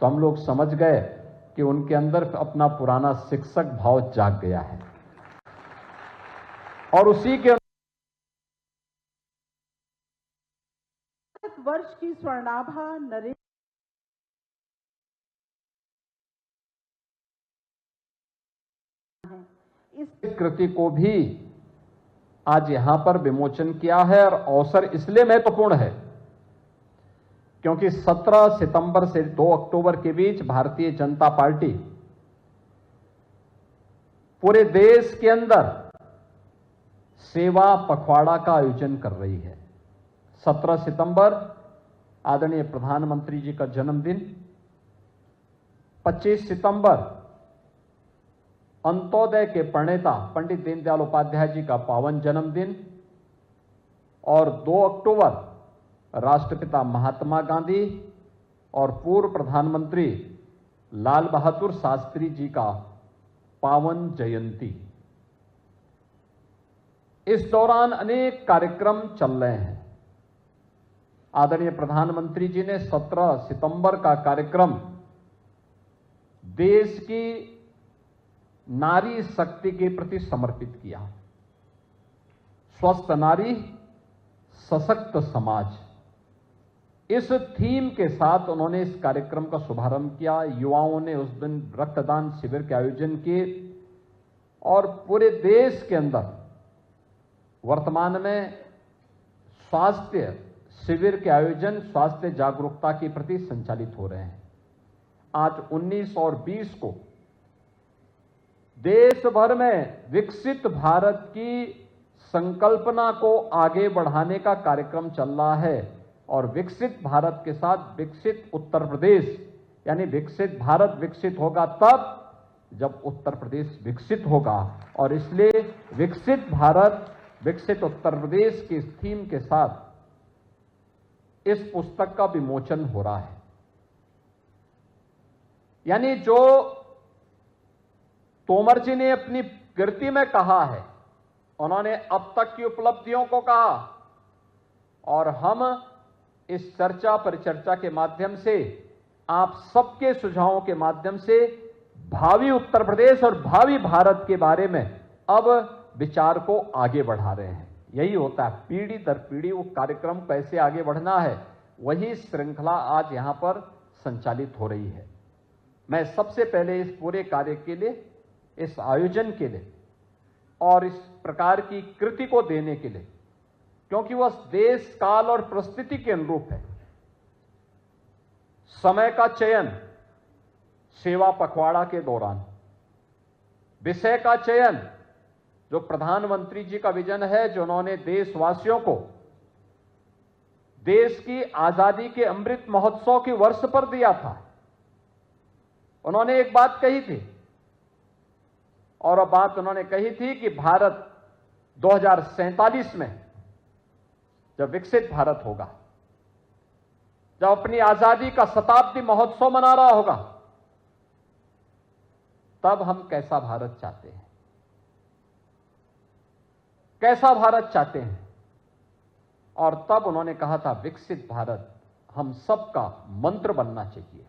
तो हम लोग समझ गए कि उनके अंदर अपना पुराना शिक्षक भाव जाग गया है। और उसी के वर्ष की स्वर्णाभा नरेंद्र इस कृति को भी आज यहां पर विमोचन किया है और अवसर इसलिए महत्वपूर्ण है क्योंकि 17 सितंबर से 2 अक्टूबर के बीच भारतीय जनता पार्टी पूरे देश के अंदर सेवा पखवाड़ा का आयोजन कर रही है। 17 सितंबर आदरणीय प्रधानमंत्री जी का जन्मदिन, 25 सितंबर अंत्योदय के प्रणेता पंडित दीनदयाल उपाध्याय जी का पावन जन्मदिन और 2 अक्टूबर राष्ट्रपिता महात्मा गांधी और पूर्व प्रधानमंत्री लाल बहादुर शास्त्री जी का पावन जयंती। इस दौरान अनेक कार्यक्रम चल रहे हैं। आदरणीय प्रधानमंत्री जी ने 17 सितंबर का कार्यक्रम देश की नारी शक्ति के प्रति समर्पित किया। स्वस्थ नारी सशक्त समाज, इस थीम के साथ उन्होंने इस कार्यक्रम का शुभारंभ किया। युवाओं ने उस दिन रक्तदान शिविर के आयोजन किए और पूरे देश के अंदर वर्तमान में स्वास्थ्य शिविर के आयोजन स्वास्थ्य जागरूकता के प्रति संचालित हो रहे हैं। आज 19 और 20 को देश भर में विकसित भारत की संकल्पना को आगे बढ़ाने का कार्यक्रम चल रहा है और विकसित भारत के साथ विकसित उत्तर प्रदेश, यानी विकसित भारत विकसित होगा तब जब उत्तर प्रदेश विकसित होगा। और इसलिए विकसित भारत विकसित उत्तर प्रदेश की थीम के साथ इस पुस्तक का विमोचन हो रहा है। यानी जो तोमर जी ने अपनी कृति में कहा है, उन्होंने अब तक की उपलब्धियों को कहा और हम इस चर्चा परिचर्चा के माध्यम से आप सबके सुझावों के माध्यम से भावी उत्तर प्रदेश और भावी भारत के बारे में अब विचार को आगे बढ़ा रहे हैं। यही होता है, पीढ़ी दर पीढ़ी वो कार्यक्रम कैसे आगे बढ़ना है, वही श्रृंखला आज यहां पर संचालित हो रही है। मैं सबसे पहले इस पूरे कार्य के लिए, इस आयोजन के लिए और इस प्रकार की कृति को देने के लिए, क्योंकि वह देश काल और परिस्थिति के अनुरूप है, समय का चयन सेवा पखवाड़ा के दौरान, विषय का चयन जो प्रधानमंत्री जी का विजन है, जो उन्होंने देशवासियों को देश की आजादी के अमृत महोत्सव के वर्ष पर दिया था। उन्होंने एक बात कही थी और वह बात उन्होंने कही थी कि भारत 2047 में जब विकसित भारत होगा, जब अपनी आजादी का शताब्दी महोत्सव मना रहा होगा, तब हम कैसा भारत चाहते हैं, कैसा भारत चाहते हैं। और तब उन्होंने कहा था विकसित भारत हम सबका मंत्र बनना चाहिए,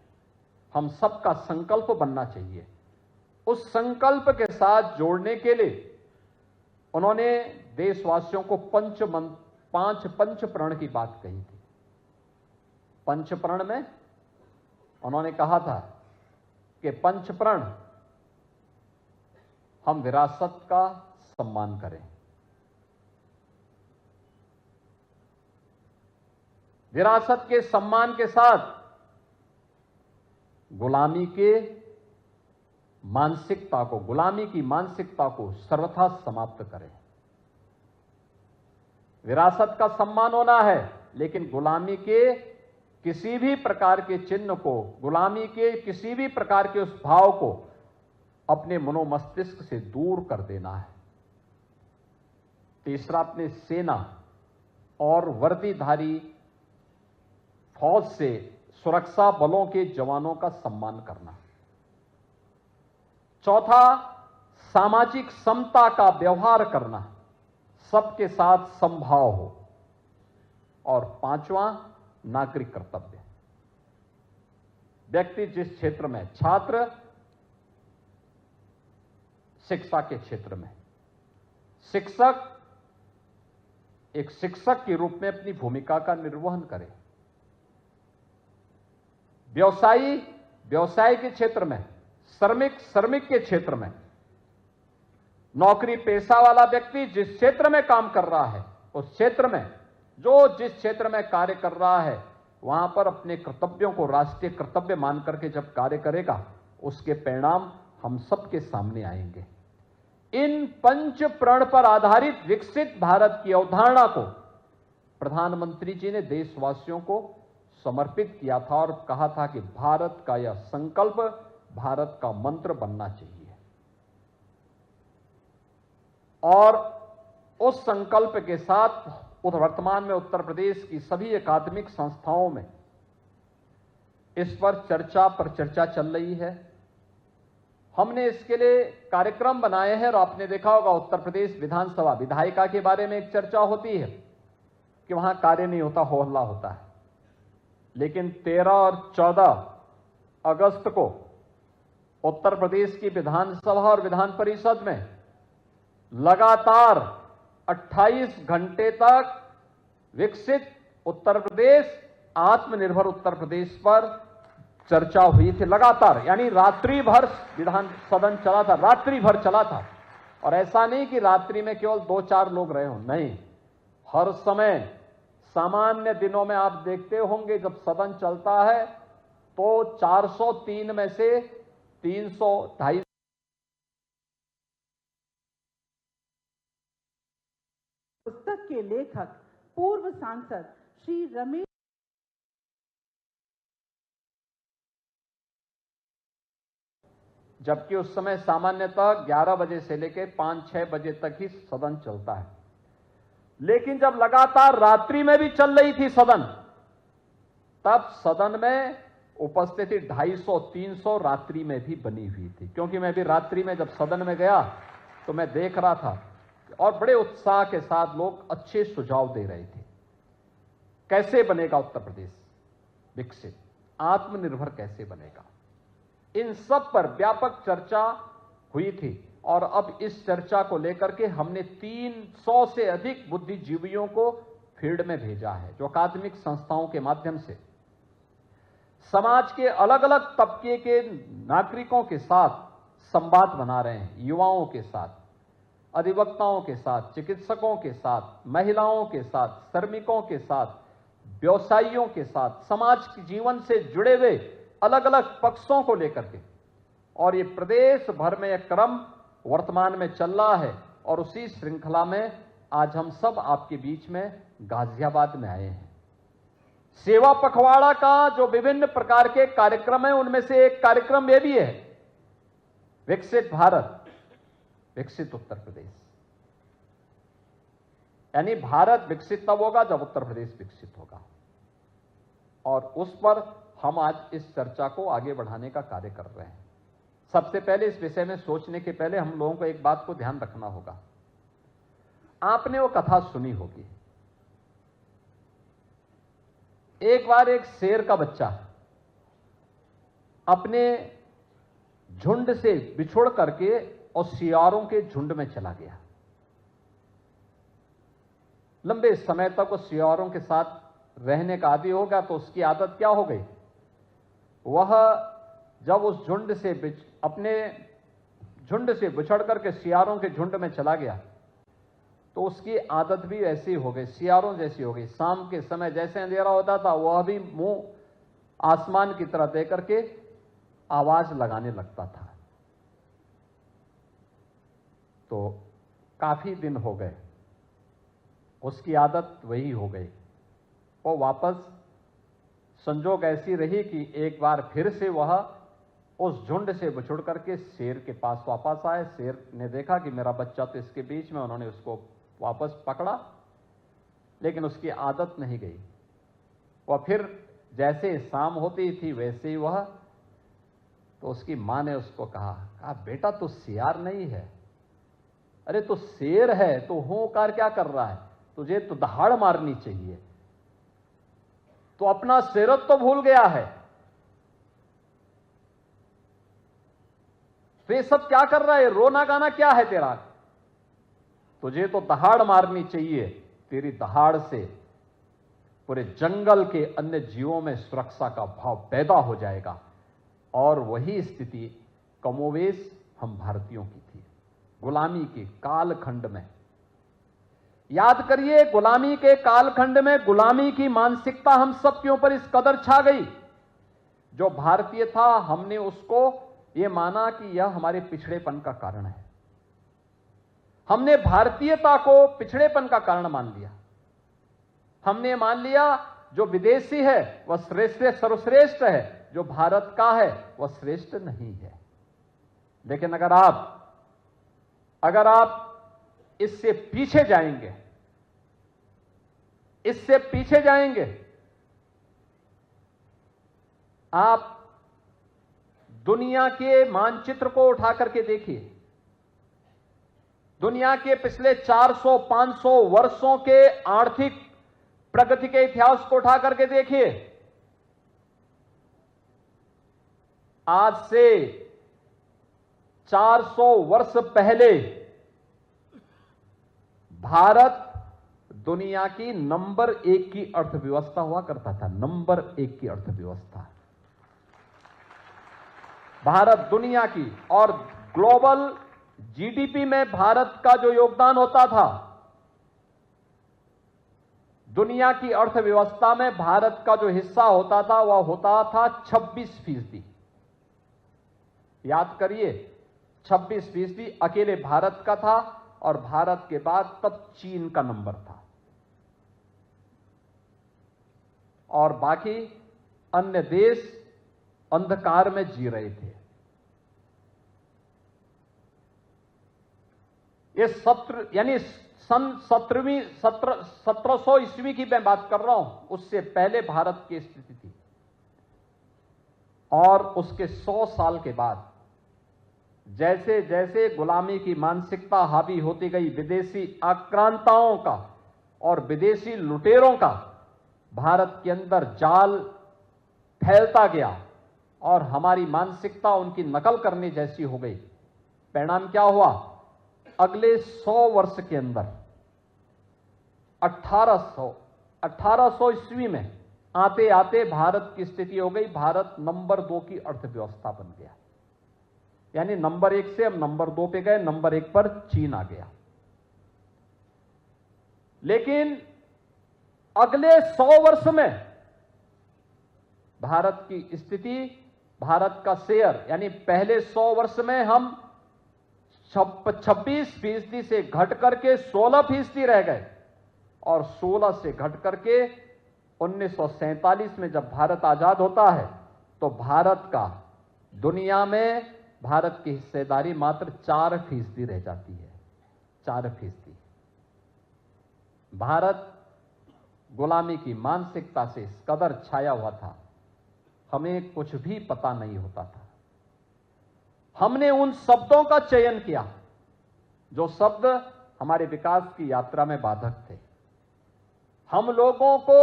हम सबका संकल्प बनना चाहिए। उस संकल्प के साथ जोड़ने के लिए उन्होंने देशवासियों को 5 पंचप्रण की बात कही थी। पंचप्रण में उन्होंने कहा था कि पंचप्रण हम विरासत का सम्मान करें, विरासत के सम्मान के साथ गुलामी के मानसिकता को, गुलामी की मानसिकता को सर्वथा समाप्त करें। विरासत का सम्मान होना है, लेकिन गुलामी के किसी भी प्रकार के चिन्ह को, गुलामी के किसी भी प्रकार के उस भाव को अपने मनोमस्तिष्क से दूर कर देना है। तीसरा, अपने सेना और वर्दीधारी फौज से सुरक्षा बलों के जवानों का सम्मान करना। चौथा, सामाजिक समता का व्यवहार करना, सबके साथ समभाव हो। और पांचवां, नागरिक कर्तव्य। व्यक्ति जिस क्षेत्र में, छात्र शिक्षा के क्षेत्र में, शिक्षक एक शिक्षक के रूप में अपनी भूमिका का निर्वहन करे। व्यवसायी व्यवसाय के क्षेत्र में, श्रमिक के क्षेत्र में, नौकरी पेशा वाला व्यक्ति जिस क्षेत्र में काम कर रहा है, उस क्षेत्र में जिस क्षेत्र में कार्य कर रहा है, वहां पर अपने कर्तव्यों को राष्ट्रीय कर्तव्य मान करके जब कार्य करेगा, उसके परिणाम हम सबके सामने आएंगे। इन पंच प्रण पर आधारित विकसित भारत की अवधारणा को प्रधानमंत्री जी ने देशवासियों को समर्पित किया था और कहा था कि भारत का यह संकल्प भारत का मंत्र बनना चाहिए। और उस संकल्प के साथ वर्तमान में उत्तर प्रदेश की सभी अकादमिक संस्थाओं में इस पर चर्चा चल रही है। हमने इसके लिए कार्यक्रम बनाए हैं और आपने देखा होगा उत्तर प्रदेश विधानसभा विधायिका के बारे में एक चर्चा होती है कि वहां कार्य नहीं होता, हो हल्ला होता है। लेकिन 13 और 14 अगस्त को उत्तर प्रदेश की विधानसभा और विधान परिषद में लगातार 28 घंटे तक विकसित उत्तर प्रदेश, आत्मनिर्भर उत्तर प्रदेश पर चर्चा हुई थी लगातार। यानी रात्रि भर विधान सदन चला था, रात्रि भर चला था। और ऐसा नहीं कि रात्रि में केवल 2-4 लोग रहे हों, नहीं, हर समय सामान्य दिनों में आप देखते होंगे जब सदन चलता है तो 403 में से 300-250 पुस्तक के लेखक पूर्व सांसद श्री रमेश जबकि उस समय सामान्यतः 11 बजे से लेकर 5-6 बजे तक ही सदन चलता है। लेकिन जब लगातार रात्रि में भी चल रही थी सदन, तब सदन में उपस्थिति 250-300 रात्रि में भी बनी हुई थी। क्योंकि मैं भी रात्रि में जब सदन में गया तो मैं देख रहा था और बड़े उत्साह के साथ लोग अच्छे सुझाव दे रहे थे। कैसे बनेगा उत्तर प्रदेश विकसित, आत्मनिर्भर कैसे बनेगा, इन सब पर व्यापक चर्चा हुई थी। और अब इस चर्चा को लेकर के हमने 300 से अधिक बुद्धिजीवियों को फील्ड में भेजा है, जो अकादमिक संस्थाओं के माध्यम से समाज के अलग अलग तबके के नागरिकों के साथ संवाद बना रहे हैं। युवाओं के साथ, अधिवक्ताओं के साथ, चिकित्सकों के साथ, महिलाओं के साथ, श्रमिकों के साथ, व्यवसायियों के साथ, समाज के जीवन से जुड़े हुए अलग अलग पक्षों को लेकर के। और ये प्रदेश भर में एक क्रम वर्तमान में चल रहा है। और उसी श्रृंखला में आज हम सब आपके बीच में गाजियाबाद में आए हैं। सेवा पखवाड़ा का जो विभिन्न प्रकार के कार्यक्रम हैं, उनमें से एक कार्यक्रम यह भी है, विकसित भारत, विकसित उत्तर प्रदेश। यानी भारत विकसित तब होगा जब उत्तर प्रदेश विकसित होगा। और उस पर हम आज इस चर्चा को आगे बढ़ाने का कार्य कर रहे हैं। सबसे पहले इस विषय में सोचने के पहले हम लोगों को एक बात को ध्यान रखना होगा। आपने वो कथा सुनी होगी, एक बार एक शेर का बच्चा अपने झुंड से बिछुड़ करके और सियारों के झुंड में चला गया। लंबे समय तक वो सियारों के साथ रहने का आदी होगा तो उसकी आदत क्या हो गई, वह जब उस झुंड से अपने झुंड से बिछड़ करके सियारों के झुंड में चला गया तो उसकी आदत भी ऐसी हो गई, सियारों जैसी हो गई। शाम के समय जैसे अंधेरा होता था वह भी मुंह आसमान की तरह दे करके आवाज लगाने लगता था। तो काफी दिन हो गए, उसकी आदत वही हो गई। वो वापस संजोग ऐसी रही कि एक बार फिर से वह उस झुंड से बिछुड़ करके शेर के पास वापस आए। शेर ने देखा कि मेरा बच्चा तो इसके बीच में, उन्होंने उसको वापस पकड़ा, लेकिन उसकी आदत नहीं गई। वह फिर जैसे शाम होती थी वैसे ही वह, तो उसकी मां ने उसको कहा बेटा तू सियार नहीं है, अरे तू शेर है, तू होकार क्या कर रहा है, तुझे तो दहाड़ मारनी चाहिए, तो अपना शेरत तो भूल गया है। तो ये सब क्या कर रहा है, रोना गाना क्या है तेरा, तुझे तो दहाड़ मारनी चाहिए, तेरी दहाड़ से पूरे जंगल के अन्य जीवों में सुरक्षा का भाव पैदा हो जाएगा। और वही स्थिति कमोवेश हम भारतीयों की थी गुलामी के कालखंड में। याद करिए, गुलामी के कालखंड में गुलामी की मानसिकता हम सब के ऊपर इस कदर छा गई। जो भारतीय था हमने उसको यह माना कि यह हमारे पिछड़ेपन का कारण है। हमने भारतीयता को पिछड़ेपन का कारण मान लिया। हमने मान लिया जो विदेशी है वह श्रेष्ठ सर्वश्रेष्ठ है, जो भारत का है वह श्रेष्ठ नहीं है। लेकिन अगर आप इससे पीछे जाएंगे, आप दुनिया के मानचित्र को उठा करके देखिए, दुनिया के पिछले 400-500 वर्षों के आर्थिक प्रगति के इतिहास को उठा करके देखिए। आज से 400 वर्ष पहले भारत दुनिया की नंबर 1 की अर्थव्यवस्था हुआ करता था, नंबर 1 की अर्थव्यवस्था भारत दुनिया की। और ग्लोबल जीडीपी में भारत का जो योगदान होता था, दुनिया की अर्थव्यवस्था में भारत का जो हिस्सा होता था वह होता था 26%। याद करिए, 26% अकेले भारत का था, और भारत के बाद तब चीन का नंबर था, और बाकी अन्य देश अंधकार में जी रहे थे। ये सत्र यानी सन 1700 ईस्वी की मैं बात कर रहा हूं, उससे पहले भारत की स्थिति थी। और उसके 100 साल के बाद जैसे जैसे गुलामी की मानसिकता हावी होती गई, विदेशी आक्रांताओं का और विदेशी लुटेरों का भारत के अंदर जाल फैलता गया और हमारी मानसिकता उनकी नकल करने जैसी हो गई। परिणाम क्या हुआ? अगले 100 वर्ष के अंदर 1800 ईस्वी में आते आते भारत की स्थिति हो गई, भारत नंबर 2 की अर्थव्यवस्था बन गया। यानी नंबर 1 से हम नंबर 2 पे गए, नंबर 1 पर चीन आ गया। लेकिन अगले 100 वर्ष में भारत की स्थिति, भारत का शेयर, यानी पहले 100 वर्ष में हम 26% से घट करके 16% रह गए, और 16 से घट करके 1947 में जब भारत आजाद होता है तो भारत का दुनिया में भारत की हिस्सेदारी मात्र 4% रह जाती है, 4%। भारत गुलामी की मानसिकता से इस कदर छाया हुआ था, हमें कुछ भी पता नहीं होता था। हमने उन शब्दों का चयन किया जो शब्द हमारे विकास की यात्रा में बाधक थे। हम लोगों को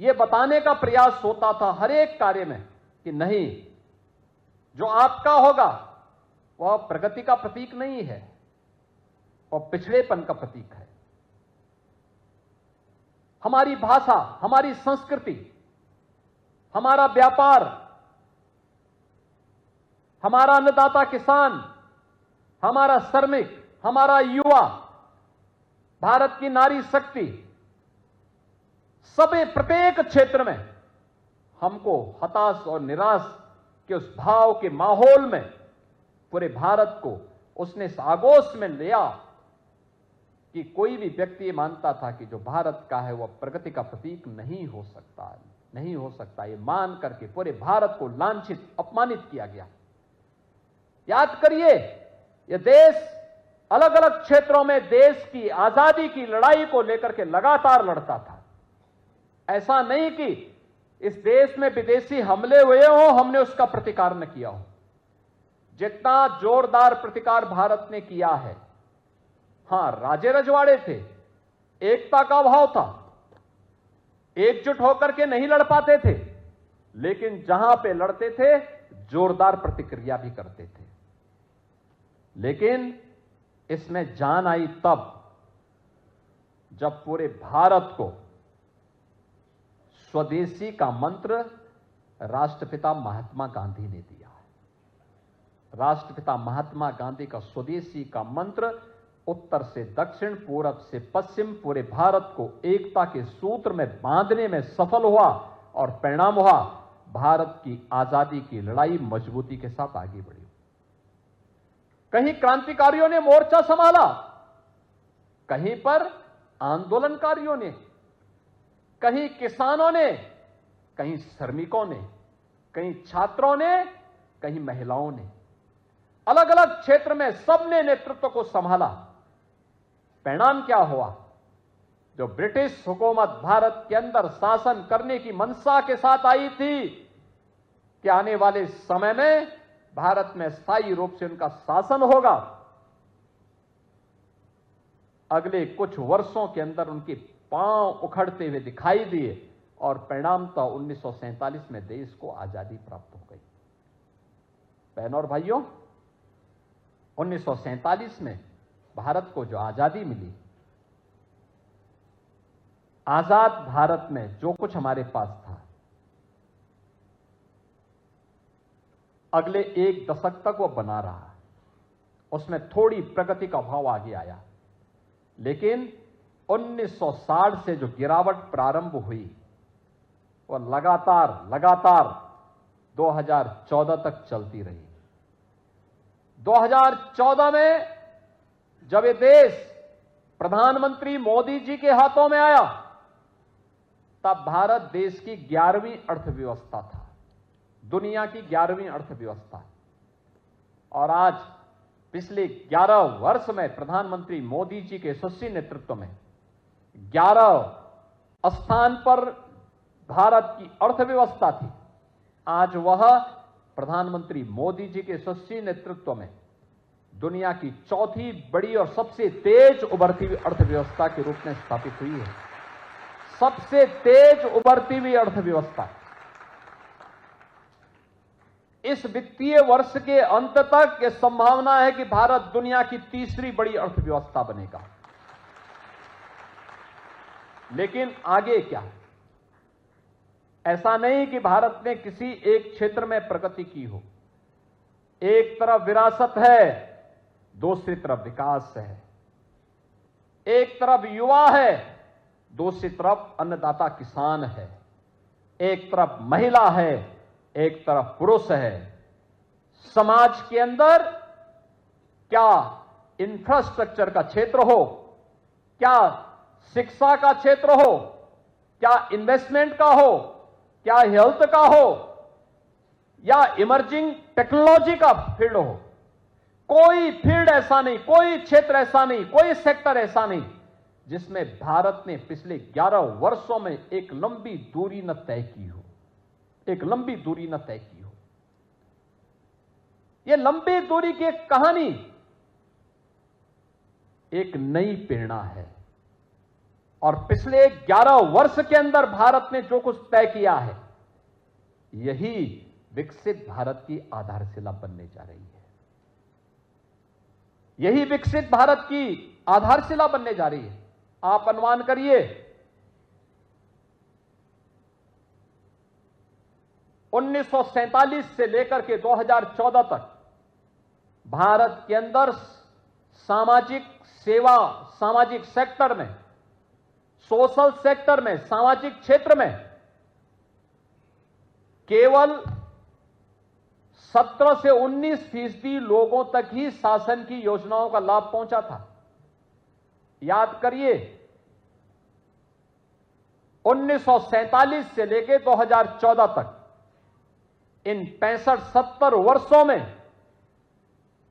यह बताने का प्रयास होता था हर एक कार्य में कि नहीं, जो आपका होगा वह प्रगति का प्रतीक नहीं है, वह पिछड़ेपन का प्रतीक है। हमारी भाषा, हमारी संस्कृति, हमारा व्यापार, हमारा अन्नदाता किसान, हमारा श्रमिक, हमारा युवा, भारत की नारी शक्ति, सभी प्रत्येक क्षेत्र में हमको हताश और निराश के उस भाव के माहौल में पूरे भारत को उसने इस आगोश में लिया कि कोई भी व्यक्ति ये मानता था कि जो भारत का है वह प्रगति का प्रतीक नहीं हो सकता, नहीं हो सकता। ये मान करके पूरे भारत को लांछित, अपमानित किया गया। याद करिए, यह देश अलग अलग क्षेत्रों में देश की आजादी की लड़ाई को लेकर के लगातार लड़ता था। ऐसा नहीं कि इस देश में विदेशी हमले हुए हो, हमने उसका प्रतिकार न किया हो। जितना जोरदार प्रतिकार भारत ने किया है, हां, राजे रजवाड़े थे, एकता का अभाव था, एकजुट होकर के नहीं लड़ पाते थे, लेकिन जहां पे लड़ते थे जोरदार प्रतिक्रिया भी करते थे। लेकिन इसमें जान आई तब जब पूरे भारत को स्वदेशी का मंत्र राष्ट्रपिता महात्मा गांधी ने दिया है। राष्ट्रपिता महात्मा गांधी का स्वदेशी का मंत्र उत्तर से दक्षिण, पूरब से पश्चिम पूरे भारत को एकता के सूत्र में बांधने में सफल हुआ, और परिणाम हुआ भारत की आजादी की लड़ाई मजबूती के साथ आगे बढ़ी। कहीं क्रांतिकारियों ने मोर्चा संभाला, कहीं पर आंदोलनकारियों ने, कहीं किसानों ने, कहीं श्रमिकों ने, कहीं छात्रों ने, कहीं महिलाओं ने, अलग अलग क्षेत्र में सबने नेतृत्व को संभाला। परिणाम क्या हुआ? जो ब्रिटिश हुकूमत भारत के अंदर शासन करने की मंशा के साथ आई थी कि आने वाले समय में भारत में स्थायी रूप से उनका शासन होगा, अगले कुछ वर्षों के अंदर उनके पांव उखड़ते हुए दिखाई दिए और परिणामतः 1947 में देश को आजादी प्राप्त हो गई। बहनों और भाइयों, 1947 में भारत को जो आजादी मिली, आजाद भारत में जो कुछ हमारे पास था, अगले एक दशक तक वो बना रहा। उसमें थोड़ी प्रगति का भाव आगे आया, लेकिन 1960 से जो गिरावट प्रारंभ हुई वो लगातार 2014 तक चलती रही। 2014 में जब ये देश प्रधानमंत्री मोदी जी के हाथों में आया, तब भारत देश की 11वीं अर्थव्यवस्था था, दुनिया की 11वीं अर्थव्यवस्था। और आज पिछले 11 वर्ष में प्रधानमंत्री मोदी जी के यशस्वी नेतृत्व में 11 स्थान पर भारत की अर्थव्यवस्था थी। आज वह प्रधानमंत्री मोदी जी के यशस्वी नेतृत्व में दुनिया की चौथी बड़ी और सबसे तेज उभरती हुई अर्थव्यवस्था के रूप में स्थापित हुई है। सबसे तेज उभरती हुई अर्थव्यवस्था। इस वित्तीय वर्ष के अंत तक यह संभावना है कि भारत दुनिया की तीसरी बड़ी अर्थव्यवस्था बनेगा। लेकिन आगे क्या? ऐसा नहीं कि भारत ने किसी एक क्षेत्र में प्रगति की हो। एक तरफ विरासत है, दूसरी तरफ विकास है। एक तरफ युवा है, दूसरी तरफ अन्नदाता किसान है। एक तरफ महिला है, एक तरफ पुरुष है। समाज के अंदर क्या इंफ्रास्ट्रक्चर का क्षेत्र हो, क्या शिक्षा का क्षेत्र हो, क्या इन्वेस्टमेंट का हो, क्या हेल्थ का हो, या इमर्जिंग टेक्नोलॉजी का फील्ड हो, कोई फील्ड ऐसा नहीं, कोई क्षेत्र ऐसा नहीं, कोई सेक्टर ऐसा नहीं जिसमें भारत ने पिछले 11 वर्षों में एक लंबी दूरी न तय की हो। एक लंबी दूरी न तय की हो। यह लंबी दूरी की एक कहानी एक नई प्रेरणा है। और पिछले 11 वर्ष के अंदर भारत ने जो कुछ तय किया है, यही विकसित भारत की आधारशिला बनने जा रही है। यही विकसित भारत की आधारशिला बनने जा रही है। आप अनुमान करिए, 1947 से लेकर के 2014 तक भारत के अंदर सामाजिक सेवा, सामाजिक सेक्टर में, सोशल सेक्टर में, सामाजिक क्षेत्र में केवल 17 से 19% लोगों तक ही शासन की योजनाओं का लाभ पहुंचा था। याद करिए, 1947 से लेकर 2014 तक इन 65-70 वर्षों में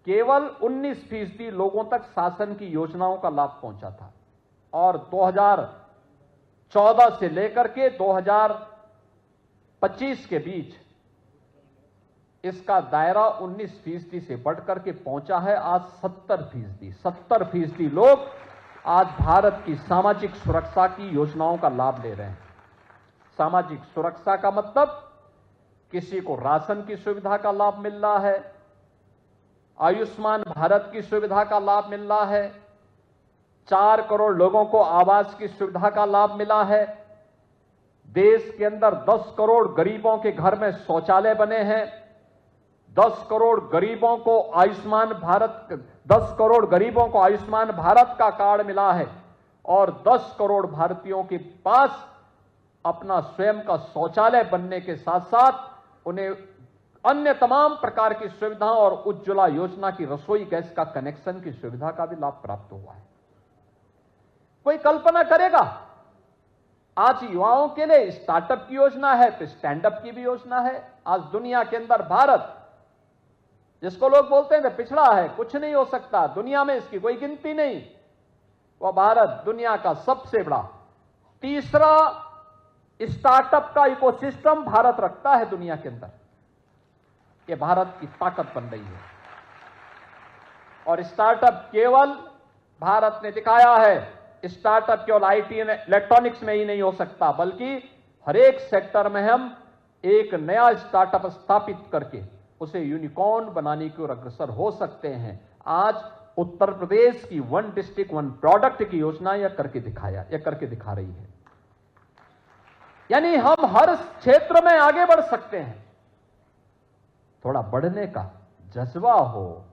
केवल 19% लोगों तक शासन की योजनाओं का लाभ पहुंचा था। और 2014 से लेकर के 2025 के बीच इसका दायरा 19% से बढ़कर के पहुंचा है आज 70%। 70% लोग आज भारत की सामाजिक सुरक्षा की योजनाओं का लाभ ले रहे हैं। सामाजिक सुरक्षा का मतलब किसी को राशन की सुविधा का लाभ मिल रहा है, आयुष्मान भारत की सुविधा का लाभ मिल रहा है, 4 करोड़ लोगों को आवास की सुविधा का लाभ मिला है, देश के अंदर 10 करोड़ गरीबों के घर में शौचालय बने हैं, 10 करोड़ गरीबों को आयुष्मान भारत का कार्ड मिला है, और 10 करोड़ भारतीयों के पास अपना स्वयं का शौचालय बनने के साथ साथ उन्हें अन्य तमाम प्रकार की सुविधाओं और उज्ज्वला योजना की रसोई गैस का कनेक्शन की सुविधा का भी लाभ प्राप्त हुआ है। कोई कल्पना करेगा, आज युवाओं के लिए स्टार्टअप की योजना है तो स्टैंडअप की भी योजना है। आज दुनिया के अंदर भारत, जिसको लोग बोलते हैं पिछड़ा है, कुछ नहीं हो सकता, दुनिया में इसकी कोई गिनती नहीं, वह भारत दुनिया का सबसे बड़ा तीसरा स्टार्टअप का इकोसिस्टम भारत रखता है दुनिया के अंदर। यह भारत की ताकत बन रही है। और स्टार्टअप केवल भारत ने दिखाया है, स्टार्टअप केवल आईटी इलेक्ट्रॉनिक्स में ही नहीं हो सकता, बल्कि हर एक सेक्टर में हम एक नया स्टार्टअप स्थापित करके उसे यूनिकॉर्न बनाने की ओर अग्रसर हो सकते हैं। आज उत्तर प्रदेश की 1 डिस्ट्रिक्ट 1 प्रोडक्ट की योजना यह करके दिखा रही है। यानी हम हर क्षेत्र में आगे बढ़ सकते हैं। थोड़ा बढ़ने का जज्बा हो,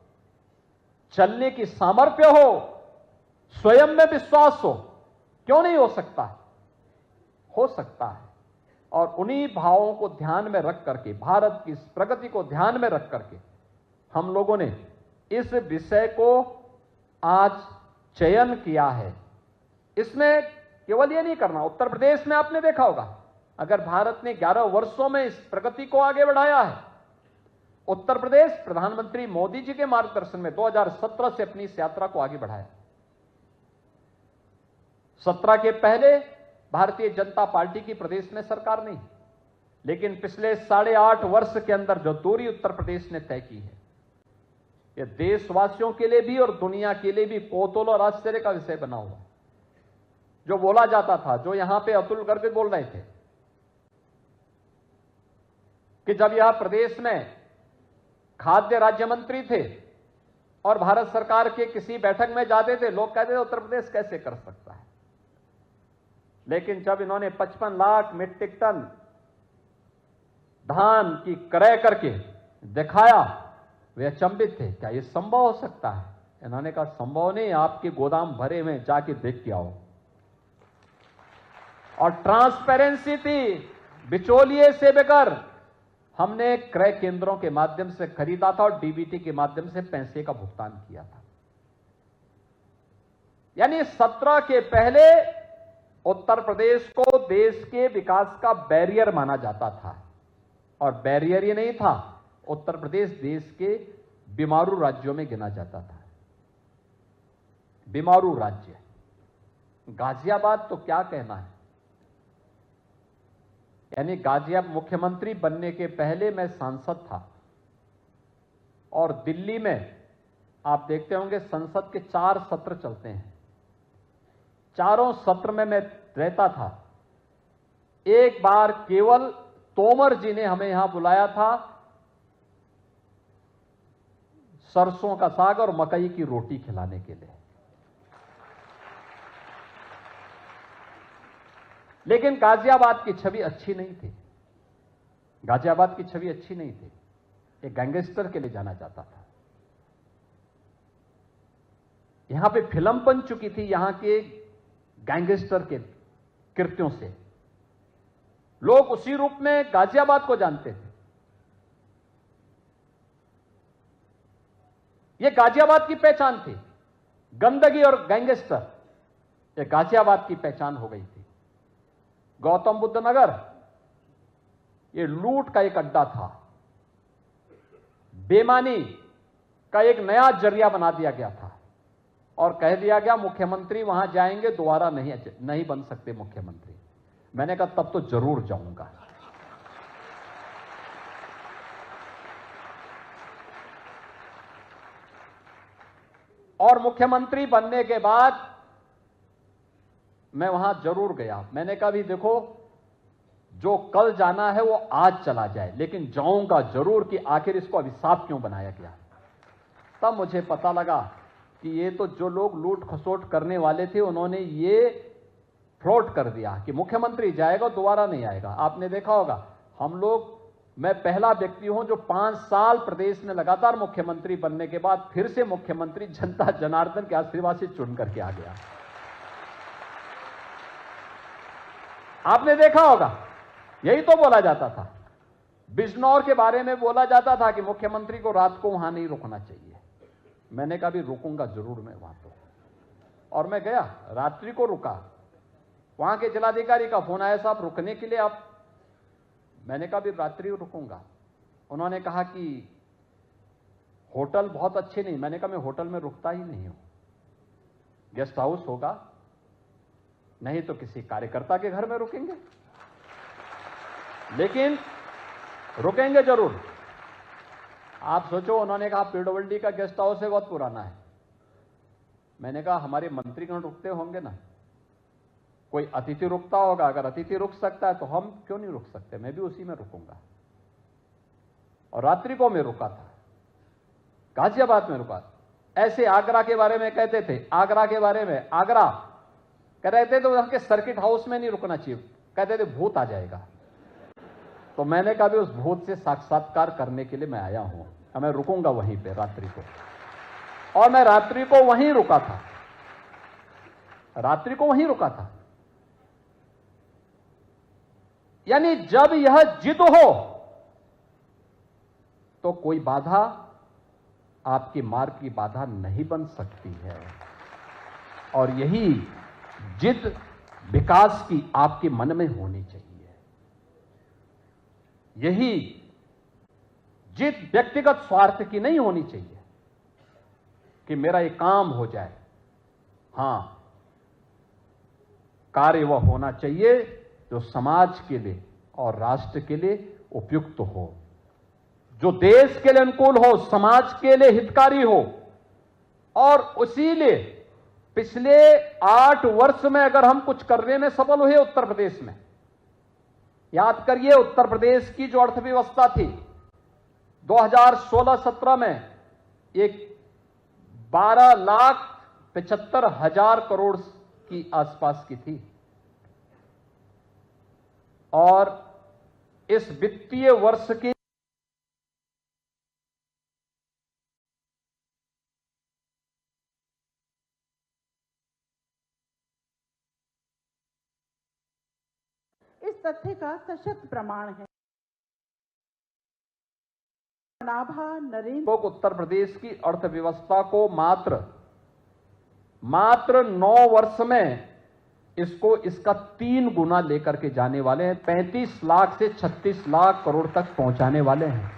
चलने की सामर्थ्य हो, स्वयं में विश्वास हो, क्यों नहीं हो सकता है? हो सकता है। और उन्हीं भावों को ध्यान में रख करके, भारत की प्रगति को ध्यान में रख करके हम लोगों ने इस विषय को आज चयन किया है। इसमें केवल ये नहीं करना, उत्तर प्रदेश में आपने देखा होगा, अगर भारत ने 11 वर्षों में इस प्रगति को आगे बढ़ाया है, उत्तर प्रदेश प्रधानमंत्री मोदी जी के मार्गदर्शन में 2017 से अपनी इस यात्रा को आगे बढ़ाया। 17 के पहले भारतीय जनता पार्टी की प्रदेश में सरकार नहीं, लेकिन पिछले 8.5 वर्ष के अंदर जो दूरी उत्तर प्रदेश ने तय की है, यह देशवासियों के लिए भी और दुनिया के लिए भी कौतूहल और आश्चर्य का विषय बना हुआ। जो बोला जाता था, जो यहां पे अतुल गर्ग बोल रहे थे कि जब यह प्रदेश में खाद्य राज्य मंत्री थे और भारत सरकार के किसी बैठक में जाते थे, लोग कहते थे उत्तर प्रदेश कैसे कर सकता है। लेकिन जब इन्होंने 55 लाख मीट्रिक टन धान की क्रय करके दिखाया, वे अचंभित थे, क्या यह संभव हो सकता है? इन्होंने कहा संभव नहीं, आपके गोदाम भरे में जाके देख के आओ। और ट्रांसपेरेंसी थी, बिचौलिए से बगैर हमने क्रय केंद्रों के माध्यम से खरीदा था और डीबीटी के माध्यम से पैसे का भुगतान किया था। यानी 17 के पहले उत्तर प्रदेश को देश के विकास का बैरियर माना जाता था। और बैरियर ये नहीं था, उत्तर प्रदेश देश के बीमारू राज्यों में गिना जाता था। बीमारू राज्य, गाजियाबाद तो क्या कहना है। यानी गाजियाबाद, मुख्यमंत्री बनने के पहले मैं सांसद था और दिल्ली में आप देखते होंगे संसद के 4 सत्र चलते हैं, चारों सत्र में मैं रहता था। एक बार केवल तोमर जी ने हमें यहां बुलाया था सरसों का साग और मकई की रोटी खिलाने के लिए। लेकिन गाजियाबाद की छवि अच्छी नहीं थी। गाजियाबाद की छवि अच्छी नहीं थी, एक गैंगस्टर के लिए जाना जाता था। यहां पे फिल्म बन चुकी थी यहां के गैंगस्टर के कृत्यों से। लोग उसी रूप में गाजियाबाद को जानते थे। यह गाजियाबाद की पहचान थी, गंदगी और गैंगस्टर, यह गाजियाबाद की पहचान हो गई थी। गौतम बुद्ध नगर ये लूट का एक अड्डा था, बेईमानी का एक नया जरिया बना दिया गया था और कह दिया गया मुख्यमंत्री वहां जाएंगे दोबारा नहीं बन सकते मुख्यमंत्री। मैंने कहा तब तो जरूर जाऊंगा। और मुख्यमंत्री बनने के बाद मैं वहां जरूर गया। मैंने कहा भी देखो, जो कल जाना है वो आज चला जाए, लेकिन जाऊंगा जरूर कि आखिर इसको अभिशाप क्यों बनाया गया। तब मुझे पता लगा कि ये तो जो लोग लूट खसोट करने वाले थे उन्होंने ये फ्रॉड कर दिया कि मुख्यमंत्री जाएगा दोबारा नहीं आएगा। आपने देखा होगा, हम लोग, मैं पहला व्यक्ति हूं जो 5 साल प्रदेश में लगातार मुख्यमंत्री बनने के बाद फिर से मुख्यमंत्री जनता जनार्दन के आशीर्वाद से चुन करके आ गया। आपने देखा होगा, यही तो बोला जाता था। बिजनौर के बारे में बोला जाता था कि मुख्यमंत्री को रात को वहां नहीं रुकना चाहिए। मैंने कहा भी रुकूंगा जरूर मैं वहां तो, और मैं गया, रात्रि को रुका। वहां के जिलाधिकारी का फोन आया, साहब रुकने के लिए आप। मैंने कहा भी रात्रि रुकूंगा। उन्होंने कहा कि होटल बहुत अच्छे नहीं। मैंने कहा मैं होटल में रुकता ही नहीं हूं। गेस्ट हाउस होगा, नहीं तो किसी कार्यकर्ता के घर में रुकेंगे, लेकिन रुकेंगे जरूर। आप सोचो, उन्होंने कहा पीडब्ल्यूडी का गेस्ट हाउस है, बहुत पुराना है। मैंने कहा हमारे मंत्रीगण रुकते होंगे ना, कोई अतिथि रुकता होगा, अगर अतिथि रुक सकता है तो हम क्यों नहीं रुक सकते, मैं भी उसी में रुकूंगा। और रात्रि को मैं रुका था, गाजियाबाद में रुका। ऐसे आगरा के बारे में कहते थे, आगरा के बारे में, आगरा कह रहे थे तो वहां के सर्किट हाउस में नहीं रुकना चाहिए, कहते थे भूत आ जाएगा। तो मैंने कहा भी उस भूत से साक्षात्कार करने के लिए मैं आया हूं, मैं रुकूंगा वहीं पे रात्रि को। और मैं रात्रि को वहीं रुका था, रात्रि को वहीं रुका था। यानी जब यह जिद हो तो कोई बाधा आपके मार्ग की बाधा नहीं बन सकती है। और यही जिद विकास की आपके मन में होनी चाहिए। यही जिद व्यक्तिगत स्वार्थ की नहीं होनी चाहिए कि मेरा ये काम हो जाए। हां, कार्य वह होना चाहिए जो समाज के लिए और राष्ट्र के लिए उपयुक्त हो, जो देश के लिए अनुकूल हो, समाज के लिए हितकारी हो। और उसीलिए पिछले 8 वर्ष में अगर हम कुछ करने में सफल हुए उत्तर प्रदेश में, याद करिए उत्तर प्रदेश की जो अर्थव्यवस्था थी 2016-17 में एक 12,75,000 करोड़ की आसपास की थी, और इस वित्तीय वर्ष की इस तथ्य का सशक्त प्रमाण है। नाभा नरेंद्र उत्तर प्रदेश की अर्थव्यवस्था को मात्र 9 वर्ष में इसको इसका 3 गुना लेकर के जाने वाले हैं, 35 लाख से 36 लाख करोड़ तक पहुंचाने वाले हैं।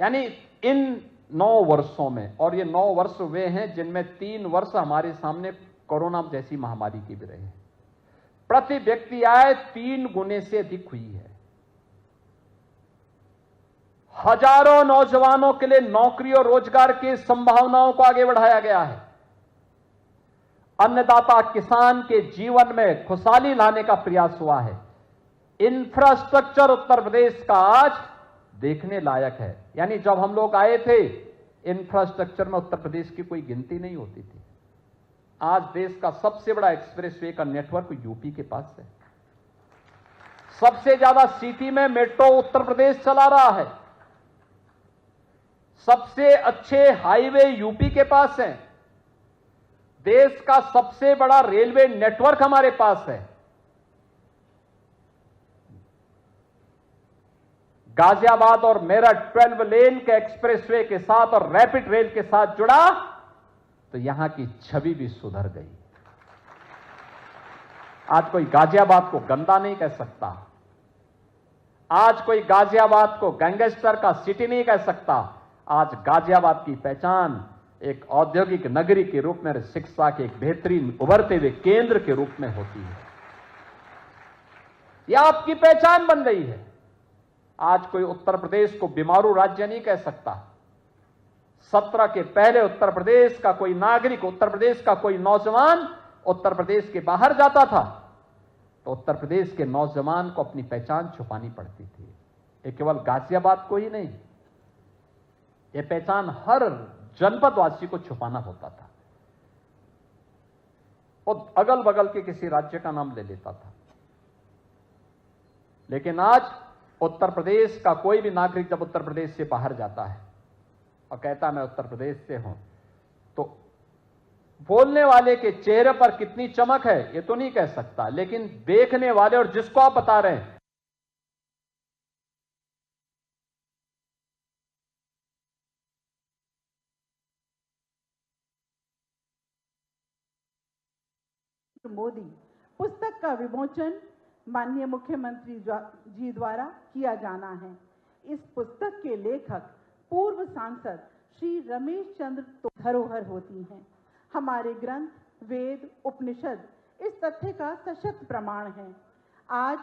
यानी इन 9 वर्षों में, और ये 9 वर्ष वे हैं जिनमें 3 वर्ष हमारे सामने कोरोना जैसी महामारी की भी रहे हैं, प्रति व्यक्ति आय 3 गुने से अधिक हुई है। हजारों नौजवानों के लिए नौकरी और रोजगार की संभावनाओं को आगे बढ़ाया गया है। अन्नदाता किसान के जीवन में खुशहाली लाने का प्रयास हुआ है। इंफ्रास्ट्रक्चर उत्तर प्रदेश का आज देखने लायक है। यानी जब हम लोग आए थे, इंफ्रास्ट्रक्चर में उत्तर प्रदेश की कोई गिनती नहीं होती थी। आज देश का सबसे बड़ा एक्सप्रेसवे का नेटवर्क यूपी के पास है। सबसे ज्यादा सिटी में मेट्रो उत्तर प्रदेश चला रहा है। सबसे अच्छे हाईवे यूपी के पास है। देश का सबसे बड़ा रेलवे नेटवर्क हमारे पास है। गाजियाबाद और मेरठ 12 लेन के एक्सप्रेसवे के साथ और रैपिड रेल के साथ जुड़ा तो यहां की छवि भी सुधर गई। आज कोई गाजियाबाद को गंदा नहीं कह सकता। आज कोई गाजियाबाद को गैंगस्टर का सिटी नहीं कह सकता। आज गाजियाबाद की पहचान एक औद्योगिक नगरी के रूप में, शिक्षा के एक बेहतरीन उभरते हुए केंद्र के रूप में होती है। यह आपकी पहचान बन गई है। आज कोई उत्तर प्रदेश को बीमारू राज्य नहीं कह सकता। 17 के पहले उत्तर प्रदेश का कोई नागरिक, उत्तर प्रदेश का कोई नौजवान उत्तर प्रदेश के बाहर जाता था तो उत्तर प्रदेश के नौजवान को अपनी पहचान छुपानी पड़ती थी। ये केवल गाजियाबाद को ही नहीं, ये पहचान हर जनपदवासी को छुपाना होता था। वो अगल बगल के किसी राज्य का नाम ले लेता था। लेकिन आज उत्तर प्रदेश का कोई भी नागरिक जब उत्तर प्रदेश से बाहर जाता है और कहता मैं उत्तर प्रदेश से हूं, तो बोलने वाले के चेहरे पर कितनी चमक है ये तो नहीं कह सकता, लेकिन देखने वाले और जिसको आप बता रहे हैं मोदी पुस्तक का विमोचन माननीय मुख्यमंत्री जी द्वारा किया जाना है। इस पुस्तक के लेखक पूर्व सांसद श्री रमेश चंद्र धरोहर होती हैं। हमारे ग्रंथ, वेद, उपनिषद इस तथ्य का सशक्त प्रमाण है। आज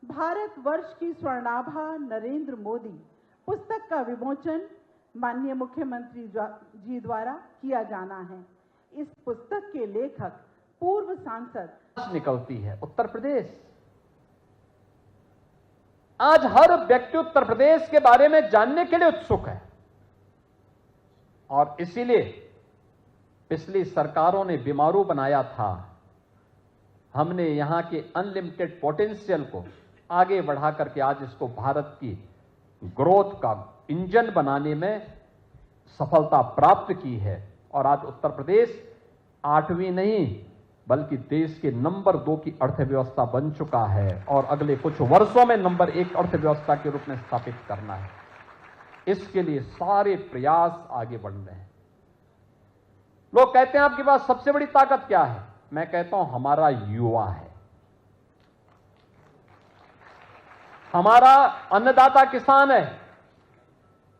भारतवर्ष की स्वर्णाभा नरेंद्र मोदी पुस्तक का विमोचन माननीय मुख्यमंत्री जी द्वारा किया जाना है। इस पुस्तक के लेखक पूर्व सांसद निकलती है उत्तर प्रदेश। आज हर व्यक्ति उत्तर प्रदेश के बारे में जानने के लिए उत्सुक है और इसीलिए पिछली सरकारों ने बीमारू बनाया था। हमने यहां के अनलिमिटेड पोटेंशियल को आगे बढ़ा करके आज इसको भारत की ग्रोथ का इंजन बनाने में सफलता प्राप्त की है और आज उत्तर प्रदेश 8वीं नहीं बल्कि देश के नंबर 2 की अर्थव्यवस्था बन चुका है और अगले कुछ वर्षों में नंबर 1 अर्थव्यवस्था के रूप में स्थापित करना है। इसके लिए सारे प्रयास आगे बढ़ रहे हैं। लोग कहते हैं आपके पास सबसे बड़ी ताकत क्या है? मैं कहता हूं हमारा युवा है, हमारा अन्नदाता किसान है,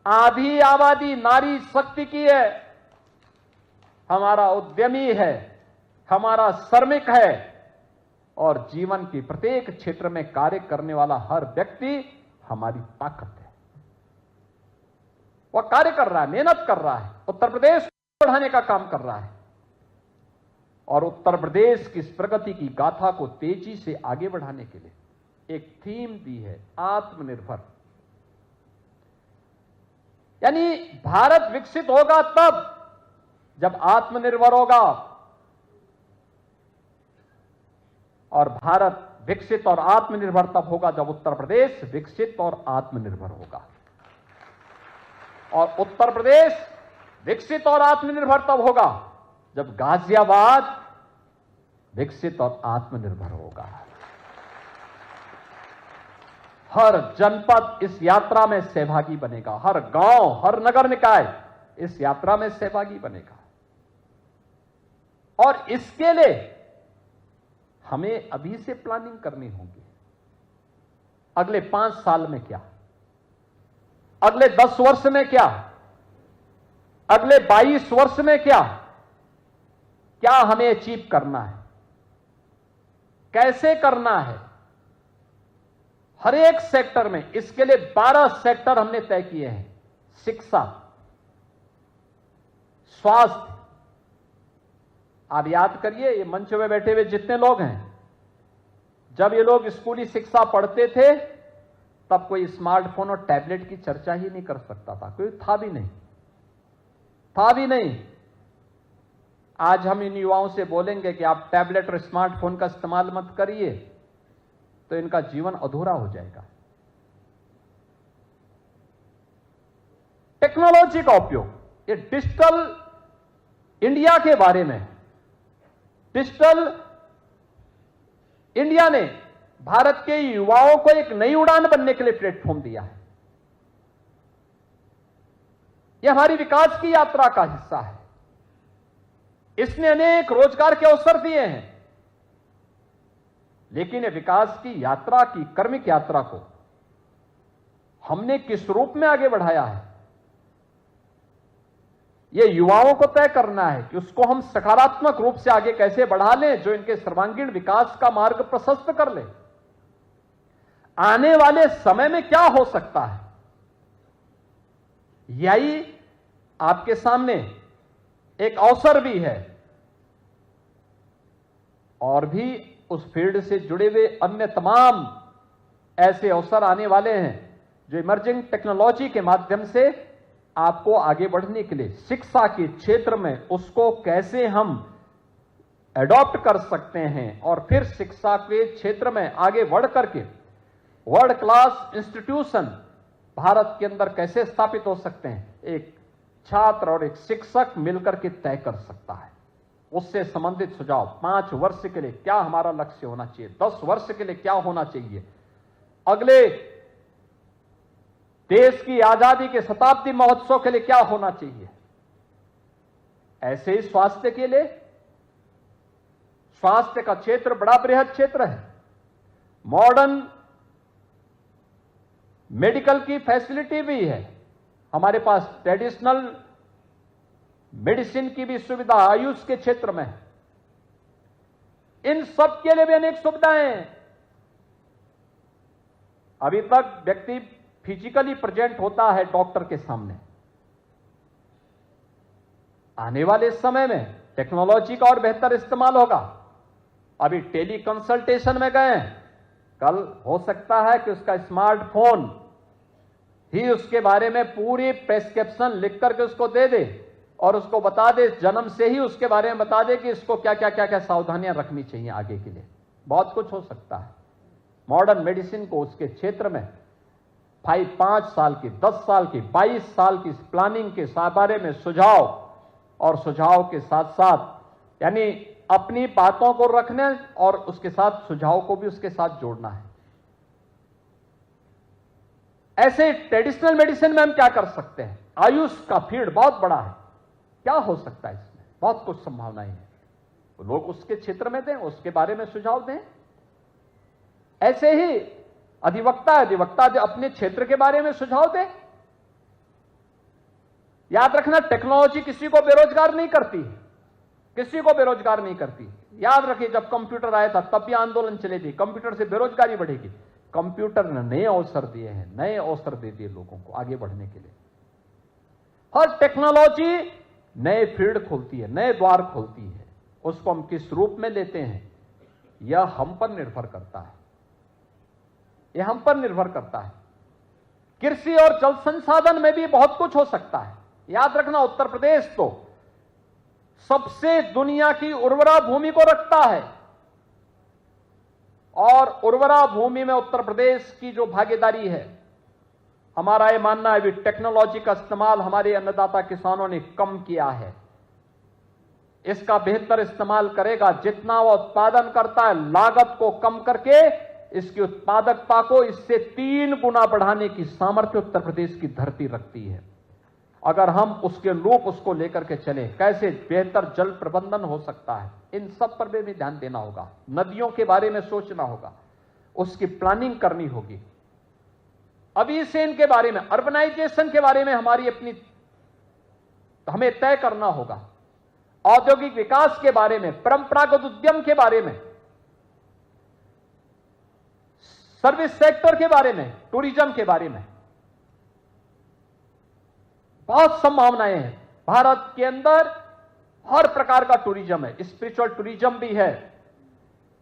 आधी आबादी नारी शक्ति की है, हमारा उद्यमी है, हमारा श्रमिक है और जीवन के प्रत्येक क्षेत्र में कार्य करने वाला हर व्यक्ति हमारी ताकत है। वह कार्य कर रहा है, मेहनत कर रहा है, उत्तर प्रदेश को बढ़ाने का काम कर रहा है और उत्तर प्रदेश की इस प्रगति की गाथा को तेजी से आगे बढ़ाने के लिए एक थीम दी है, आत्मनिर्भर। यानी भारत विकसित होगा तब जब आत्मनिर्भर होगा और भारत विकसित और आत्मनिर्भर तब होगा जब उत्तर प्रदेश विकसित और आत्मनिर्भर होगा और उत्तर प्रदेश विकसित और आत्मनिर्भर तब होगा जब गाजियाबाद विकसित और आत्मनिर्भर होगा। हर जनपद इस यात्रा में सहभागी बनेगा, हर गांव, हर नगर निकाय इस यात्रा में सहभागी बनेगा और इसके लिए हमें अभी से प्लानिंग करनी होगी। अगले 5 साल में क्या, अगले 10 वर्ष में क्या, अगले 22 वर्ष में क्या हमें अचीव करना है, कैसे करना है, हर एक सेक्टर में। इसके लिए 12 सेक्टर हमने तय किए हैं। शिक्षा, स्वास्थ्य, आप याद करिए ये मंच में बैठे हुए जितने लोग हैं, जब ये लोग स्कूली शिक्षा पढ़ते थे तब कोई स्मार्टफोन और टैबलेट की चर्चा ही नहीं कर सकता था, कोई था भी नहीं। आज हम इन युवाओं से बोलेंगे कि आप टैबलेट और स्मार्टफोन का इस्तेमाल मत करिए तो इनका जीवन अधूरा हो जाएगा। टेक्नोलॉजी का उपयोग, ये डिजिटल इंडिया के बारे में, डिजिटल इंडिया ने भारत के युवाओं को एक नई उड़ान बनने के लिए प्लेटफॉर्म दिया है। यह हमारी विकास की यात्रा का हिस्सा है। इसने अनेक रोजगार के अवसर दिए हैं, लेकिन विकास की यात्रा की कर्मिक यात्रा को हमने किस रूप में आगे बढ़ाया है, यह युवाओं को तय करना है कि उसको हम सकारात्मक रूप से आगे कैसे बढ़ा लें जो इनके सर्वांगीण विकास का मार्ग प्रशस्त कर ले। आने वाले समय में क्या हो सकता है, यही आपके सामने एक अवसर भी है और भी उस फील्ड से जुड़े हुए अन्य तमाम ऐसे अवसर आने वाले हैं जो इमर्जिंग टेक्नोलॉजी के माध्यम से आपको आगे बढ़ने के लिए शिक्षा के क्षेत्र में उसको कैसे हम एडॉप्ट कर सकते हैं और फिर शिक्षा के क्षेत्र में आगे बढ़ करके वर्ल्ड क्लास इंस्टीट्यूशन भारत के अंदर कैसे स्थापित हो सकते हैं, एक छात्र और एक शिक्षक मिलकर के तय कर सकता है। उससे संबंधित सुझाव 5 वर्ष के लिए क्या हमारा लक्ष्य होना चाहिए, 10 वर्ष के लिए क्या होना चाहिए, अगले देश की आजादी के शताब्दी महोत्सव के लिए क्या होना चाहिए। ऐसे ही स्वास्थ्य के लिए, स्वास्थ्य का क्षेत्र बड़ा बृहद क्षेत्र है। मॉडर्न मेडिकल की फैसिलिटी भी है, हमारे पास ट्रेडिशनल मेडिसिन की भी सुविधा आयुष के क्षेत्र में है। इन सब के लिए भी अनेक सुविधाएं हैं। अभी तक व्यक्ति फिजिकली प्रेजेंट होता है डॉक्टर के सामने। आने वाले समय में टेक्नोलॉजी का और बेहतर इस्तेमाल होगा। अभी टेली कंसल्टेशन में गए, कल हो सकता है कि उसका स्मार्टफोन ही उसके बारे में पूरी प्रेस्क्रिप्शन लिख करके उसको दे दे और उसको बता दे, जन्म से ही उसके बारे में बता दे कि इसको क्या क्या क्या क्या सावधानियां रखनी चाहिए आगे के लिए। बहुत कुछ हो सकता है। मॉडर्न मेडिसिन को उसके क्षेत्र में 5 साल की, 10 साल की, 22 साल की प्लानिंग के बारे में सुझाव, और सुझाव के साथ साथ यानी अपनी बातों को रखने और उसके साथ सुझाव को भी उसके साथ जोड़ना है। ऐसे ट्रेडिशनल मेडिसिन में हम क्या कर सकते हैं? आयुष का फील्ड बहुत बड़ा है। क्या हो सकता है इसमें? बहुत कुछ संभावनाएं हैं। तो लोग उसके क्षेत्र में दें, उसके बारे में सुझाव दें। ऐसे ही अधिवक्ता अपने क्षेत्र के बारे में सुझाव दें। याद रखना, टेक्नोलॉजी किसी को बेरोजगार नहीं करती, किसी को बेरोजगार नहीं करती। याद रखिए, जब कंप्यूटर आया था तब भी आंदोलन चले थे, कंप्यूटर से बेरोजगारी बढ़ेगी। कंप्यूटर ने नए अवसर दिए हैं, नए अवसर दे दिए लोगों को आगे बढ़ने के लिए। हर टेक्नोलॉजी नए फील्ड खोलती है, नए द्वार खोलती है। उसको हम किस रूप में लेते हैं, यह हम पर निर्भर करता है। यह हम पर निर्भर करता है। कृषि और जल संसाधन में भी बहुत कुछ हो सकता है। याद रखना, उत्तर प्रदेश तो सबसे दुनिया की उर्वरा भूमि को रखता है, और उर्वरा भूमि में उत्तर प्रदेश की जो भागीदारी है, हमारा यह मानना है कि टेक्नोलॉजी का इस्तेमाल हमारे अन्नदाता किसानों ने कम किया है। इसका बेहतर इस्तेमाल करेगा। जितना वो उत्पादन करता है, लागत को कम करके इसकी उत्पादकता को इससे 3 गुना बढ़ाने की सामर्थ्य उत्तर प्रदेश की धरती रखती है। अगर हम उसके अनुरूप उसको लेकर के चले, कैसे बेहतर जल प्रबंधन हो सकता है, इन सब पर भी ध्यान देना होगा। नदियों के बारे में सोचना होगा, उसकी प्लानिंग करनी होगी। अभी से इनके बारे में, अर्बनाइजेशन के बारे में हमें तय करना होगा। औद्योगिक विकास के बारे में, परंपरागत उद्यम के बारे में, सर्विस सेक्टर के बारे में, टूरिज्म के बारे में बहुत संभावनाएं हैं। भारत के अंदर हर प्रकार का टूरिज्म है। स्पिरिचुअल टूरिज्म भी है,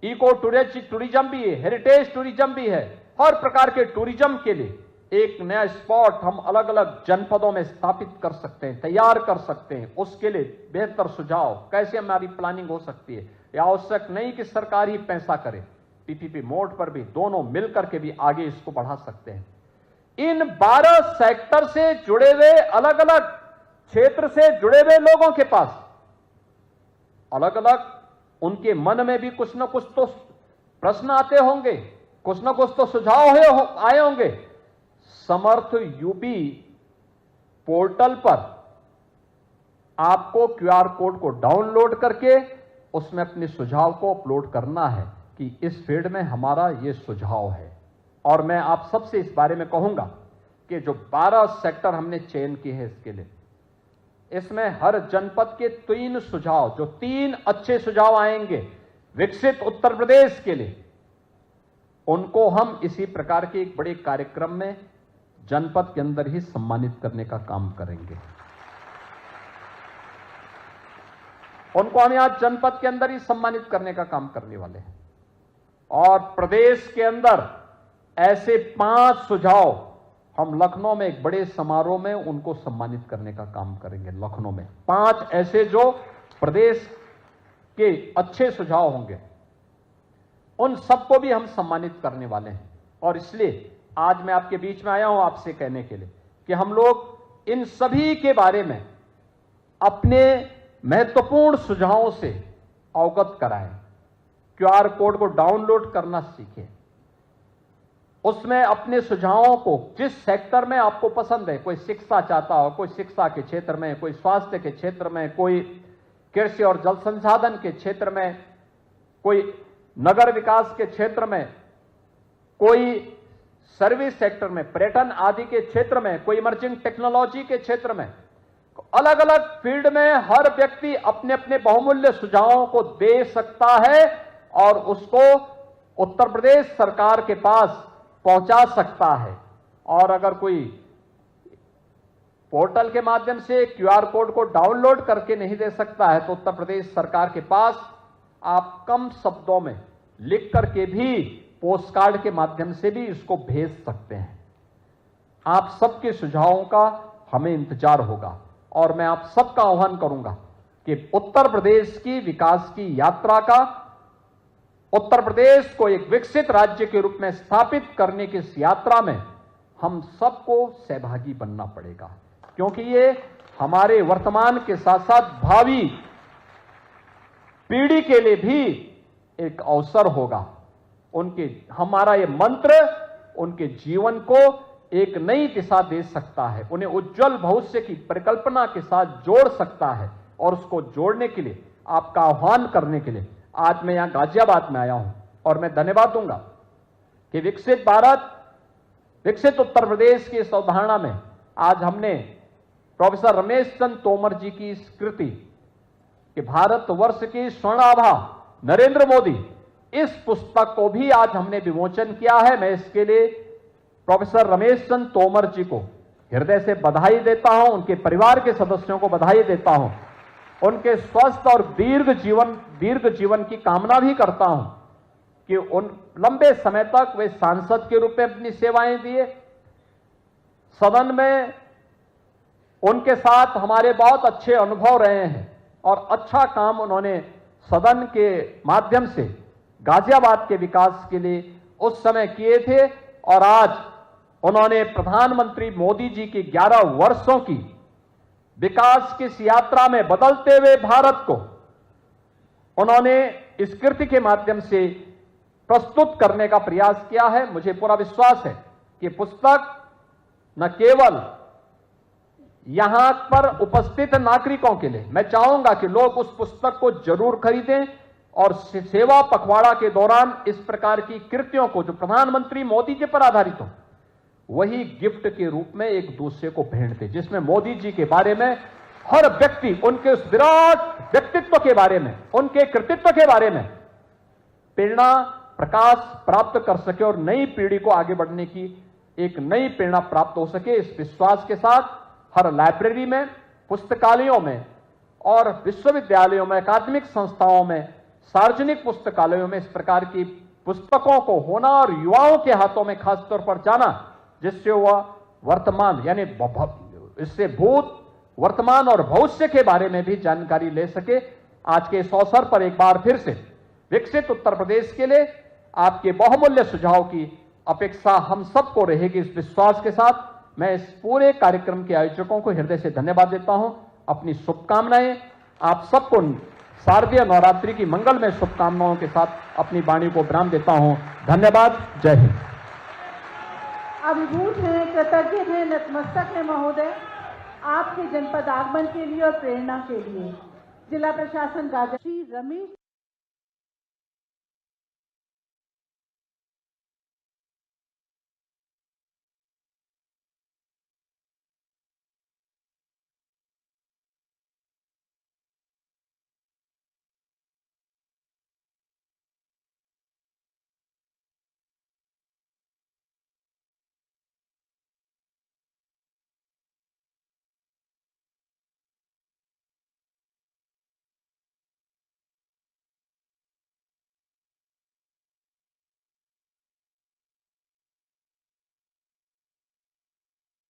इको टूरिज्म भी है, हेरिटेज टूरिज्म भी है। हर प्रकार के टूरिज्म के लिए एक नया स्पॉट हम अलग अलग जनपदों में स्थापित कर सकते हैं, तैयार कर सकते हैं। उसके लिए बेहतर सुझाव, कैसे हमारी प्लानिंग हो सकती है। यह आवश्यक नहीं कि सरकार ही पैसा करे, पीपीपी मोड पर भी दोनों मिलकर के भी आगे इसको बढ़ा सकते हैं। इन 12 सेक्टर से जुड़े हुए, अलग अलग क्षेत्र से जुड़े हुए लोगों के पास अलग अलग उनके मन में भी कुछ ना कुछ तो प्रश्न आते होंगे, कुछ ना कुछ तो सुझाव आए होंगे। समर्थ यूपी पोर्टल पर आपको क्यूआर कोड को डाउनलोड करके उसमें अपने सुझाव को अपलोड करना है कि इस फील्ड में हमारा ये सुझाव है। और मैं आप सबसे इस बारे में कहूंगा कि जो 12 सेक्टर हमने चयन किए हैं इसके लिए, इसमें हर जनपद के 3 सुझाव, जो 3 अच्छे सुझाव आएंगे विकसित उत्तर प्रदेश के लिए, उनको हम इसी प्रकार के एक बड़े कार्यक्रम में जनपद के अंदर ही सम्मानित करने का काम करेंगे। उनको हम यहां जनपद के अंदर ही सम्मानित करने का काम करने वाले हैं। और प्रदेश के अंदर ऐसे 5 सुझाव हम लखनऊ में एक बड़े समारोह में उनको सम्मानित करने का काम करेंगे। लखनऊ में 5 ऐसे जो प्रदेश के अच्छे सुझाव होंगे, उन सबको भी हम सम्मानित करने वाले हैं। और इसलिए आज मैं आपके बीच में आया हूं आपसे कहने के लिए कि हम लोग इन सभी के बारे में अपने महत्वपूर्ण सुझावों से अवगत कराएं। क्यूआर कोड को डाउनलोड करना सीखें, उसमें अपने सुझावों को जिस सेक्टर में आपको पसंद है, कोई शिक्षा चाहता हो, कोई शिक्षा के क्षेत्र में, कोई स्वास्थ्य के क्षेत्र में, कोई कृषि और जल संसाधन के क्षेत्र में, कोई नगर विकास के क्षेत्र में, कोई सर्विस सेक्टर में, पर्यटन आदि के क्षेत्र में, कोई इमर्जिंग टेक्नोलॉजी के क्षेत्र में, अलग अलग फील्ड में हर व्यक्ति अपने अपने बहुमूल्य सुझावों को दे सकता है और उसको उत्तर प्रदेश सरकार के पास पहुंचा सकता है। और अगर कोई पोर्टल के माध्यम से क्यूआर कोड को डाउनलोड करके नहीं दे सकता है तो उत्तर प्रदेश सरकार के पास आप कम शब्दों में लिख करके भी पोस्ट कार्ड के माध्यम से भी इसको भेज सकते हैं। आप सबके सुझावों का हमें इंतजार होगा और मैं आप सबका आह्वान करूंगा कि उत्तर प्रदेश की विकास की यात्रा का, उत्तर प्रदेश को एक विकसित राज्य के रूप में स्थापित करने की इस यात्रा में हम सबको सहभागी बनना पड़ेगा, क्योंकि ये हमारे वर्तमान के साथ साथ भावी पीढ़ी के लिए भी एक अवसर होगा। हमारा ये मंत्र उनके जीवन को एक नई दिशा दे सकता है, उन्हें उज्जवल भविष्य की परिकल्पना के साथ जोड़ सकता है। और उसको जोड़ने के लिए, आपका आह्वान करने के लिए आज मैं यहां गाजियाबाद में आया हूं और मैं धन्यवाद दूंगा कि विकसित भारत, विकसित उत्तर प्रदेश की इस अवधारणा में आज हमने प्रोफेसर रमेश चंद्र तोमर जी की इस कृति कि भारतवर्ष की स्वर्णाभा नरेंद्र मोदी, इस पुस्तक को भी आज हमने विमोचन किया है। मैं इसके लिए प्रोफेसर रमेश चंद्र तोमर जी को हृदय से बधाई देता हूं, उनके परिवार के सदस्यों को बधाई देता हूं, उनके स्वस्थ और दीर्घ जीवन की कामना भी करता हूं कि उन लंबे समय तक वे सांसद के रूप में अपनी सेवाएं दिए। सदन में उनके साथ हमारे बहुत अच्छे अनुभव रहे हैं और अच्छा काम उन्होंने सदन के माध्यम से गाजियाबाद के विकास के लिए उस समय किए थे। और आज उन्होंने प्रधानमंत्री मोदी जी की 11 वर्षों की विकास की इस यात्रा में बदलते हुए भारत को उन्होंने इस कृति के माध्यम से प्रस्तुत करने का प्रयास किया है। मुझे पूरा विश्वास है कि पुस्तक न केवल यहां पर उपस्थित नागरिकों के लिए, मैं चाहूंगा कि लोग उस पुस्तक को जरूर खरीदें और सेवा पखवाड़ा के दौरान इस प्रकार की कृतियों को जो प्रधानमंत्री मोदी जी पर आधारित हो, वही गिफ्ट के रूप में एक दूसरे को भेंट दे, जिसमें मोदी जी के बारे में हर व्यक्ति उनके उस विराट व्यक्तित्व के बारे में, उनके कृतित्व के बारे में प्रेरणा प्रकाश प्राप्त कर सके और नई पीढ़ी को आगे बढ़ने की एक नई प्रेरणा प्राप्त हो सके। इस विश्वास के साथ हर लाइब्रेरी में, पुस्तकालयों में और विश्वविद्यालयों में, अकादमिक संस्थाओं में, सार्वजनिक पुस्तकालयों में इस प्रकार की पुस्तकों को होना और युवाओं के हाथों में खासतौर पर जाना, जिससे वह वर्तमान यानी इससे भूत, वर्तमान और भविष्य के बारे में भी जानकारी ले सके। आज के इस अवसर पर एक बार फिर से विकसित उत्तर प्रदेश के लिए आपके बहुमूल्य सुझाव की अपेक्षा हम सबको रहेगी। इस विश्वास के साथ मैं इस पूरे कार्यक्रम के आयोजकों को हृदय से धन्यवाद देता हूं। अपनी शुभकामनाएं आप सबको शारदीय नवरात्रि की मंगलमय शुभकामनाओं के साथ अपनी वाणी को विराम देता हूं। धन्यवाद। जय हिंद। अभिभूत हैं, कृतज्ञ हैं, नतमस्तक हैं महोदय आपके जनपद आगमन के लिए और प्रेरणा के लिए। जिला प्रशासन गाजियाबाद श्री रमेश